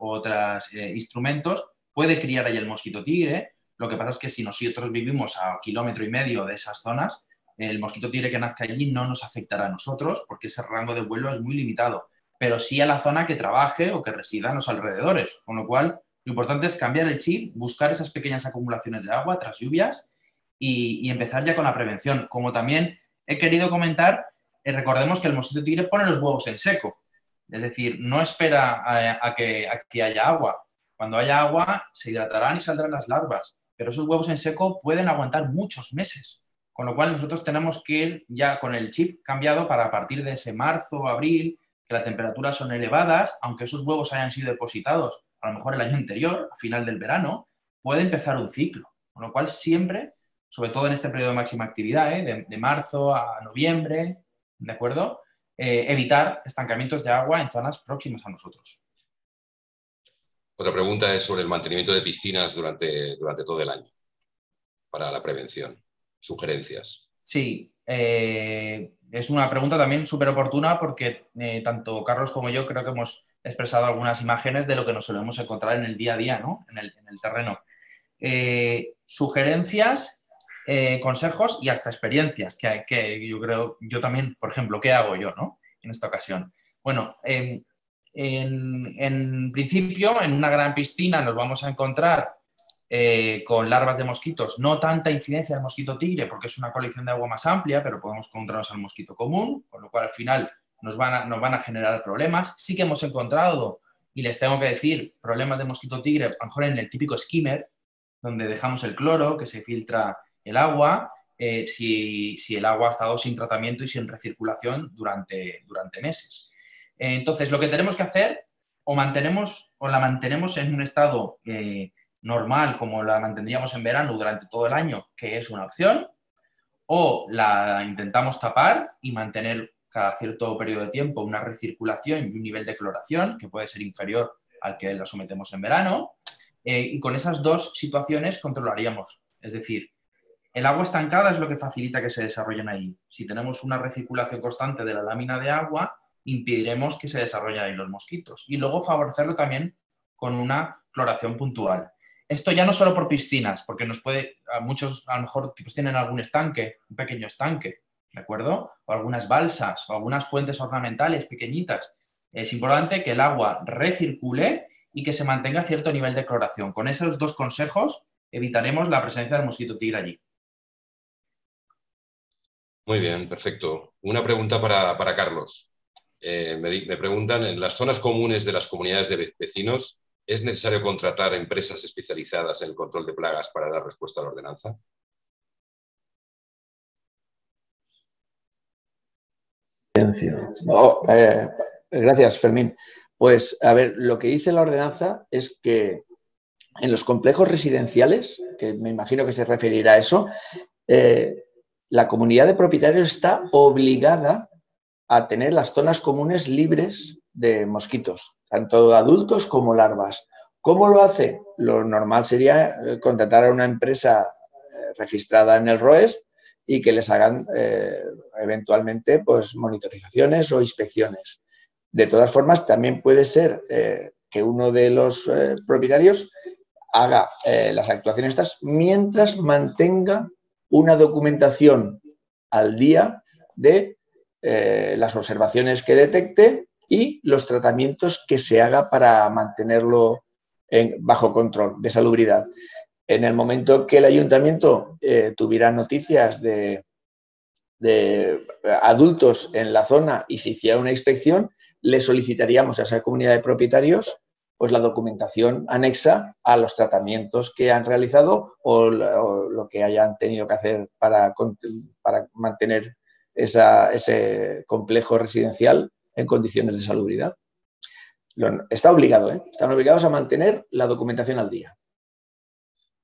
instrumentos, puede criar ahí el mosquito tigre. Lo que pasa es que si nosotros vivimos a 1,5 kilómetros de esas zonas, el mosquito tigre que nazca allí no nos afectará a nosotros porque ese rango de vuelo es muy limitado, pero sí a la zona que trabaje o que resida en los alrededores. Con lo cual, lo importante es cambiar el chip, buscar esas pequeñas acumulaciones de agua tras lluvias y empezar ya con la prevención. Como también he querido comentar, recordemos que el mosquito tigre pone los huevos en seco. Es decir, no espera a que haya agua. Cuando haya agua, se hidratarán y saldrán las larvas. Pero esos huevos en seco pueden aguantar muchos meses. Con lo cual, nosotros tenemos que ir ya con el chip cambiado para a partir de ese marzo o abril, que las temperaturas son elevadas, aunque esos huevos hayan sido depositados a lo mejor el año anterior, a final del verano, puede empezar un ciclo. Con lo cual, siempre, sobre todo en este periodo de máxima actividad, de marzo a noviembre, ¿de acuerdo? Evitar estancamientos de agua en zonas próximas a nosotros. Otra pregunta es sobre el mantenimiento de piscinas durante todo el año, para la prevención. Sugerencias. Sí, es una pregunta también súper oportuna porque tanto Carlos como yo creo que hemos expresado algunas imágenes de lo que nos solemos encontrar en el día a día, ¿no? en el terreno. Sugerencias, consejos y hasta experiencias que yo creo, yo también, por ejemplo, ¿qué hago yo, ¿no? En esta ocasión? Bueno, en principio, en una gran piscina nos vamos a encontrar con larvas de mosquitos, no tanta incidencia del mosquito tigre porque es una colección de agua más amplia, pero podemos encontrarnos al mosquito común, con lo cual al final nos van a generar problemas. Sí que hemos encontrado, y les tengo que decir, problemas de mosquito tigre, a lo mejor en el típico skimmer, donde dejamos el cloro, que se filtra el agua, si el agua ha estado sin tratamiento y sin recirculación durante meses. Entonces, lo que tenemos que hacer, o la mantenemos en un estado normal, como la mantendríamos en verano durante todo el año, que es una opción, o la intentamos tapar y mantener cada cierto periodo de tiempo una recirculación y un nivel de cloración que puede ser inferior al que la sometemos en verano, y con esas dos situaciones controlaríamos. Es decir, el agua estancada es lo que facilita que se desarrollen ahí. Si tenemos una recirculación constante de la lámina de agua, impediremos que se desarrollen ahí los mosquitos. Y luego favorecerlo también con una cloración puntual. esto ya no solo por piscinas, porque a muchos a lo mejor pues, tienen algún estanque, un pequeño estanque, ¿de acuerdo? O algunas balsas o algunas fuentes ornamentales pequeñitas. Es importante que el agua recircule y que se mantenga cierto nivel de cloración. Con esos dos consejos evitaremos la presencia del mosquito tigre allí. Muy bien, perfecto. Una pregunta para Carlos. Me preguntan, en las zonas comunes de las comunidades de vecinos, ¿es necesario contratar empresas especializadas en el control de plagas para dar respuesta a la ordenanza? Gracias, Fermín. Pues, a ver, lo que dice la ordenanza es que en los complejos residenciales, que me imagino que se referirá a eso, la comunidad de propietarios está obligada a tener las zonas comunes libres de mosquitos, tanto adultos como larvas. ¿Cómo lo hace? Lo normal sería contratar a una empresa registrada en el ROES y que les hagan eventualmente pues, monitorizaciones o inspecciones. De todas formas, también puede ser que uno de los propietarios haga las actuaciones estas mientras mantenga una documentación al día de las observaciones que detecte y los tratamientos que se haga para mantenerlo bajo control de salubridad. En el momento que el ayuntamiento tuviera noticias de adultos en la zona y se hiciera una inspección, le solicitaríamos a esa comunidad de propietarios pues la documentación anexa a los tratamientos que han realizado o lo que hayan tenido que hacer para mantener ese complejo residencial en condiciones de salubridad. Está obligado, están obligados a mantener la documentación al día.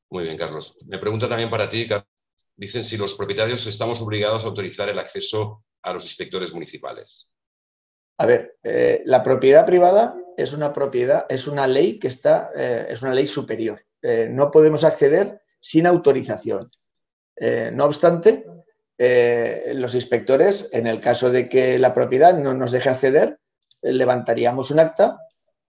Muy bien, Carlos. Me pregunta también para ti, Carlos. Dicen si los propietarios estamos obligados a autorizar el acceso a los inspectores municipales. A ver, la propiedad privada es una ley que es una ley superior. No podemos acceder sin autorización. No obstante, los inspectores, en el caso de que la propiedad no nos deje acceder, levantaríamos un acta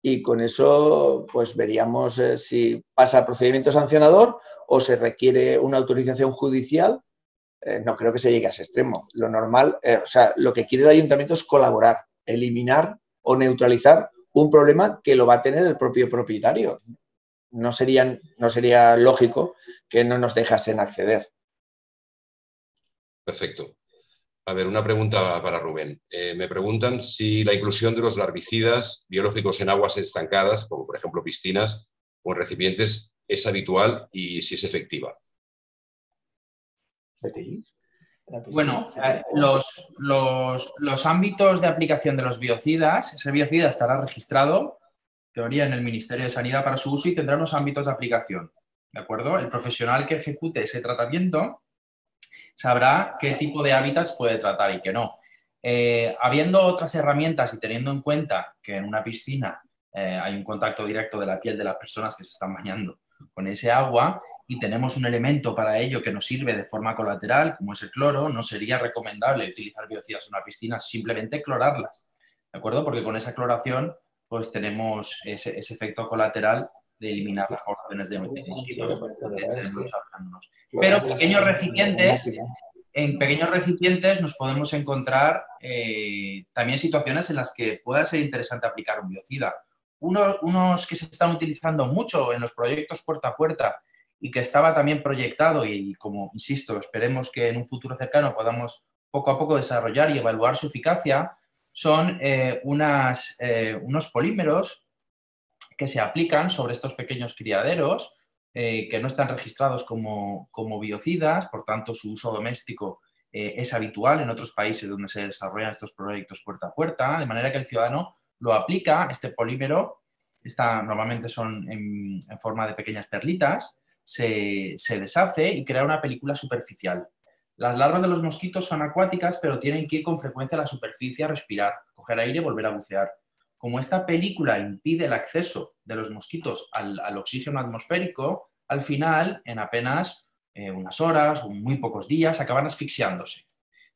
y con eso pues veríamos si pasa procedimiento sancionador o se requiere una autorización judicial. No creo que se llegue a ese extremo. Lo normal, lo que quiere el ayuntamiento es colaborar, eliminar o neutralizar un problema que lo va a tener el propio propietario. No sería lógico que no nos dejasen acceder. Perfecto. A ver, una pregunta para Rubén. Me preguntan si la inclusión de los larvicidas biológicos en aguas estancadas, como por ejemplo piscinas o en recipientes, es habitual y si es efectiva. Bueno, los ámbitos de aplicación de los biocidas, ese biocida estará registrado, en teoría, en el Ministerio de Sanidad para su uso y tendrá unos ámbitos de aplicación, ¿de acuerdo? El profesional que ejecute ese tratamiento sabrá qué tipo de hábitats puede tratar y qué no. Habiendo otras herramientas y teniendo en cuenta que en una piscina hay un contacto directo de la piel de las personas que se están bañando con ese agua y tenemos un elemento para ello que nos sirve de forma colateral, como es el cloro, no sería recomendable utilizar biocidas en una piscina, simplemente clorarlas, ¿de acuerdo? Porque con esa cloración pues tenemos ese efecto colateral de eliminar las poblaciones de mosquitos. Pero en pequeños recipientes nos podemos encontrar también situaciones en las que pueda ser interesante aplicar un biocida. Unos que se están utilizando mucho en los proyectos puerta a puerta y que estaba también proyectado y como insisto, esperemos que en un futuro cercano podamos poco a poco desarrollar y evaluar su eficacia, son unos polímeros que se aplican sobre estos pequeños criaderos que no están registrados como biocidas, por tanto su uso doméstico es habitual en otros países donde se desarrollan estos proyectos puerta a puerta, de manera que el ciudadano lo aplica, este polímero, normalmente son en forma de pequeñas perlitas, se deshace y crea una película superficial. Las larvas de los mosquitos son acuáticas, pero tienen que ir con frecuencia a la superficie a respirar, coger aire y volver a bucear. Como esta película impide el acceso de los mosquitos al oxígeno atmosférico, al final, en apenas unas horas o muy pocos días, acaban asfixiándose.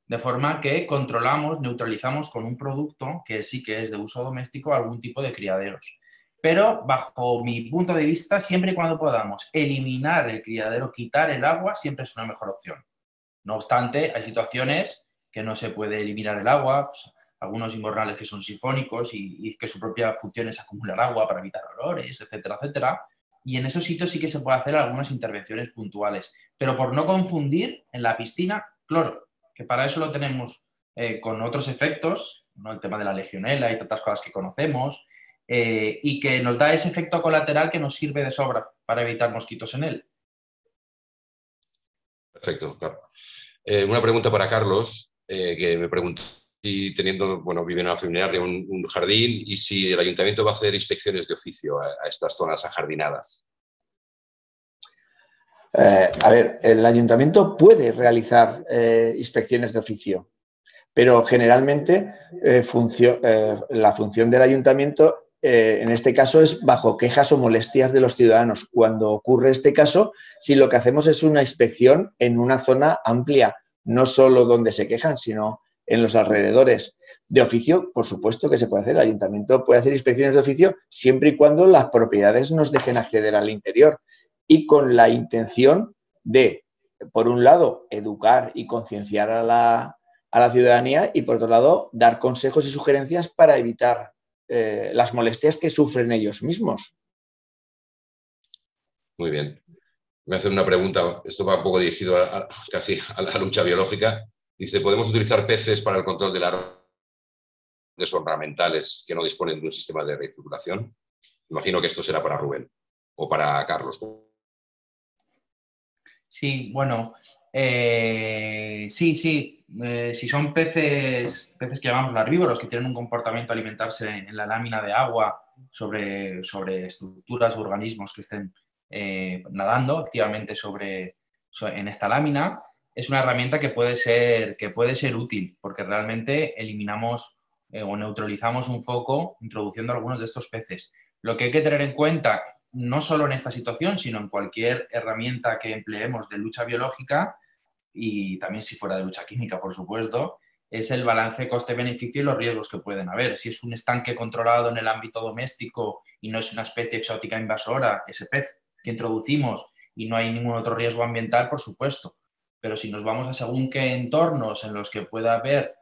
De forma que controlamos, neutralizamos con un producto que sí que es de uso doméstico algún tipo de criaderos. pero bajo mi punto de vista, siempre y cuando podamos eliminar el criadero, quitar el agua, siempre es una mejor opción. No obstante, hay situaciones que no se puede eliminar el agua, pues, algunos invernales que son sifónicos y que su propia función es acumular agua para evitar olores, etcétera, etcétera. Y en esos sitios sí que se puede hacer algunas intervenciones puntuales, pero por no confundir en la piscina cloro, que para eso lo tenemos con otros efectos, ¿no? El tema de la legionela y tantas cosas que conocemos, y que nos da ese efecto colateral que nos sirve de sobra para evitar mosquitos en él. Perfecto, claro. Una pregunta para Carlos, que me preguntó si teniendo, bueno, vive en una familiar de un jardín y si el ayuntamiento va a hacer inspecciones de oficio a estas zonas ajardinadas. A ver, el ayuntamiento puede realizar inspecciones de oficio, pero generalmente la función del ayuntamiento en este caso es bajo quejas o molestias de los ciudadanos. Cuando ocurre este caso, si lo que hacemos es una inspección en una zona amplia, no solo donde se quejan, sino en los alrededores. De oficio, por supuesto que se puede hacer. El ayuntamiento puede hacer inspecciones de oficio siempre y cuando las propiedades nos dejen acceder al interior y con la intención de, por un lado, educar y concienciar a la ciudadanía y, por otro lado, dar consejos y sugerencias para evitar las molestias que sufren ellos mismos. Muy bien. Me hacen una pregunta, esto va un poco dirigido casi a la lucha biológica. Dice, ¿podemos utilizar peces para el control de larvas ornamentales que no disponen de un sistema de recirculación? Imagino que esto será para Rubén o para Carlos. Sí, bueno, sí. Si son peces que llamamos larvívoros, que tienen un comportamiento a alimentarse en la lámina de agua sobre estructuras o organismos que estén nadando activamente en esta lámina, es una herramienta que puede ser útil, porque realmente eliminamos o neutralizamos un foco introduciendo algunos de estos peces. Lo que hay que tener en cuenta, no solo en esta situación, sino en cualquier herramienta que empleemos de lucha biológica, y también si fuera de lucha química, por supuesto, es el balance coste-beneficio y los riesgos que pueden haber. Si es un estanque controlado en el ámbito doméstico y no es una especie exótica invasora, ese pez que introducimos, y no hay ningún otro riesgo ambiental, por supuesto. Pero si nos vamos a según qué entornos en los que pueda haber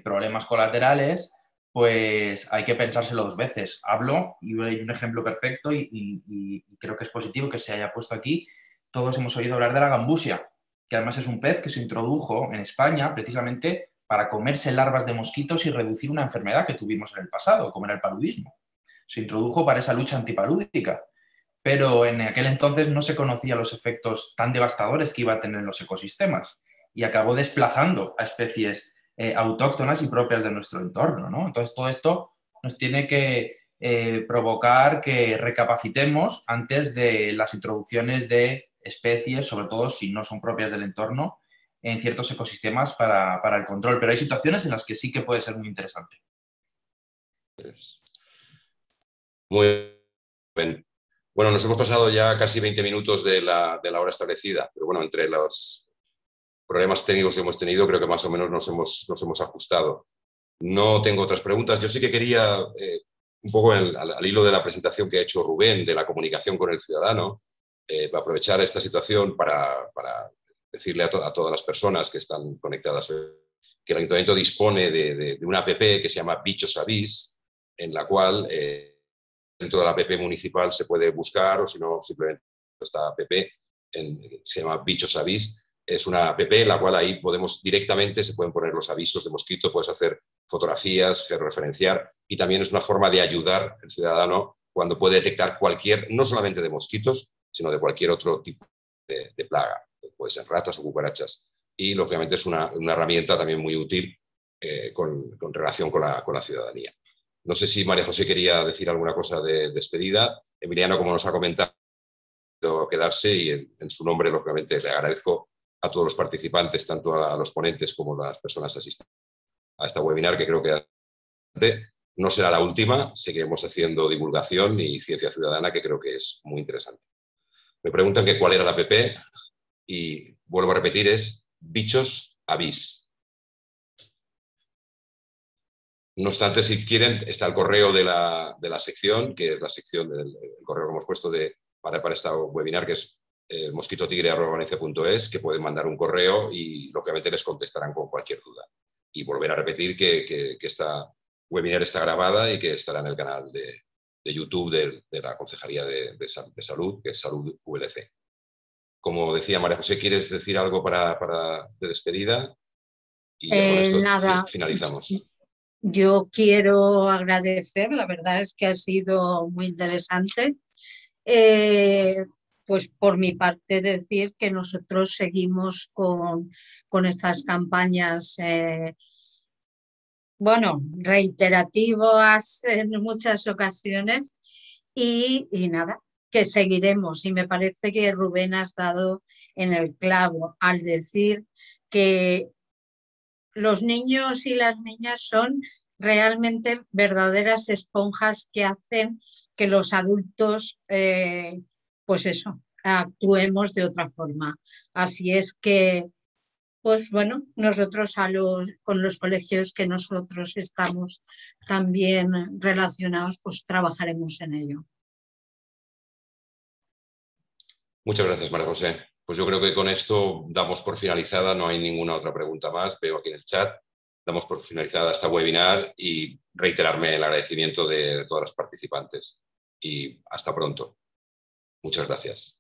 problemas colaterales, pues hay que pensárselo dos veces. Hablo, y hay un ejemplo perfecto y creo que es positivo que se haya puesto aquí. Todos hemos oído hablar de la gambusia, que además es un pez que se introdujo en España precisamente para comerse larvas de mosquitos y reducir una enfermedad que tuvimos en el pasado, como era el paludismo. Se introdujo para esa lucha antipalúdica, pero en aquel entonces no se conocían los efectos tan devastadores que iba a tener en los ecosistemas y acabó desplazando a especies autóctonas y propias de nuestro entorno, ¿no? Entonces todo esto nos tiene que provocar que recapacitemos antes de las introducciones de especies, sobre todo si no son propias del entorno, en ciertos ecosistemas para el control. Pero hay situaciones en las que sí que puede ser muy interesante. Muy bien. Bueno, nos hemos pasado ya casi 20 minutos de la hora establecida, pero bueno, entre los problemas técnicos que hemos tenido, creo que más o menos nos hemos ajustado. No tengo otras preguntas. Yo sí que quería, un poco al hilo de la presentación que ha hecho Rubén, de la comunicación con el ciudadano, aprovechar esta situación para decirle a todas las personas que están conectadas que el Ayuntamiento dispone de una app que se llama Bichos Avis, en la cual dentro de la app municipal se puede buscar, o si no, simplemente esta app se llama Bichos Avis. Es una app en la cual ahí directamente se pueden poner los avisos de mosquito, puedes hacer fotografías, georreferenciar, y también es una forma de ayudar al ciudadano cuando puede detectar no solamente de mosquitos, sino de cualquier otro tipo de plaga, puede ser ratas o cucarachas. Y lógicamente es una herramienta también muy útil con relación con la ciudadanía. No sé si María José quería decir alguna cosa de despedida. Emiliano, como nos ha comentado, quedarse, y en su nombre, lógicamente, le agradezco a todos los participantes, tanto a los ponentes como a las personas asistentes a esta webinar, que creo que no será la última. Seguiremos haciendo divulgación y ciencia ciudadana, que creo que es muy interesante. Me preguntan que cuál era la app y vuelvo a repetir, es Bichos Avis. No obstante, si quieren, está el correo de la sección, que es la sección del correo que hemos puesto para este webinar, que es mosquitotigre@valencia.es, que pueden mandar un correo y lógicamente les contestarán con cualquier duda. Y volver a repetir que esta webinar está grabada y que estará en el canal de YouTube de la Concejalía de Salud, que es Salud VLC. Como decía María José, ¿quieres decir algo de despedida? Y ya con esto Nada. finalizamos. Yo quiero agradecer, la verdad es que ha sido muy interesante. Pues por mi parte decir que nosotros seguimos con estas campañas, bueno, reiterativas en muchas ocasiones y nada, que seguiremos. Y me parece que Rubén has dado en el clavo al decir que los niños y las niñas son realmente verdaderas esponjas que hacen que los adultos, pues eso, actuemos de otra forma. Así es que, pues bueno, nosotros con los colegios que nosotros estamos también relacionados, pues trabajaremos en ello. Muchas gracias, María José. Pues yo creo que con esto damos por finalizada, no hay ninguna otra pregunta más, veo aquí en el chat. Damos por finalizada esta webinar y reiterarme el agradecimiento de todas las participantes. Y hasta pronto. Muchas gracias.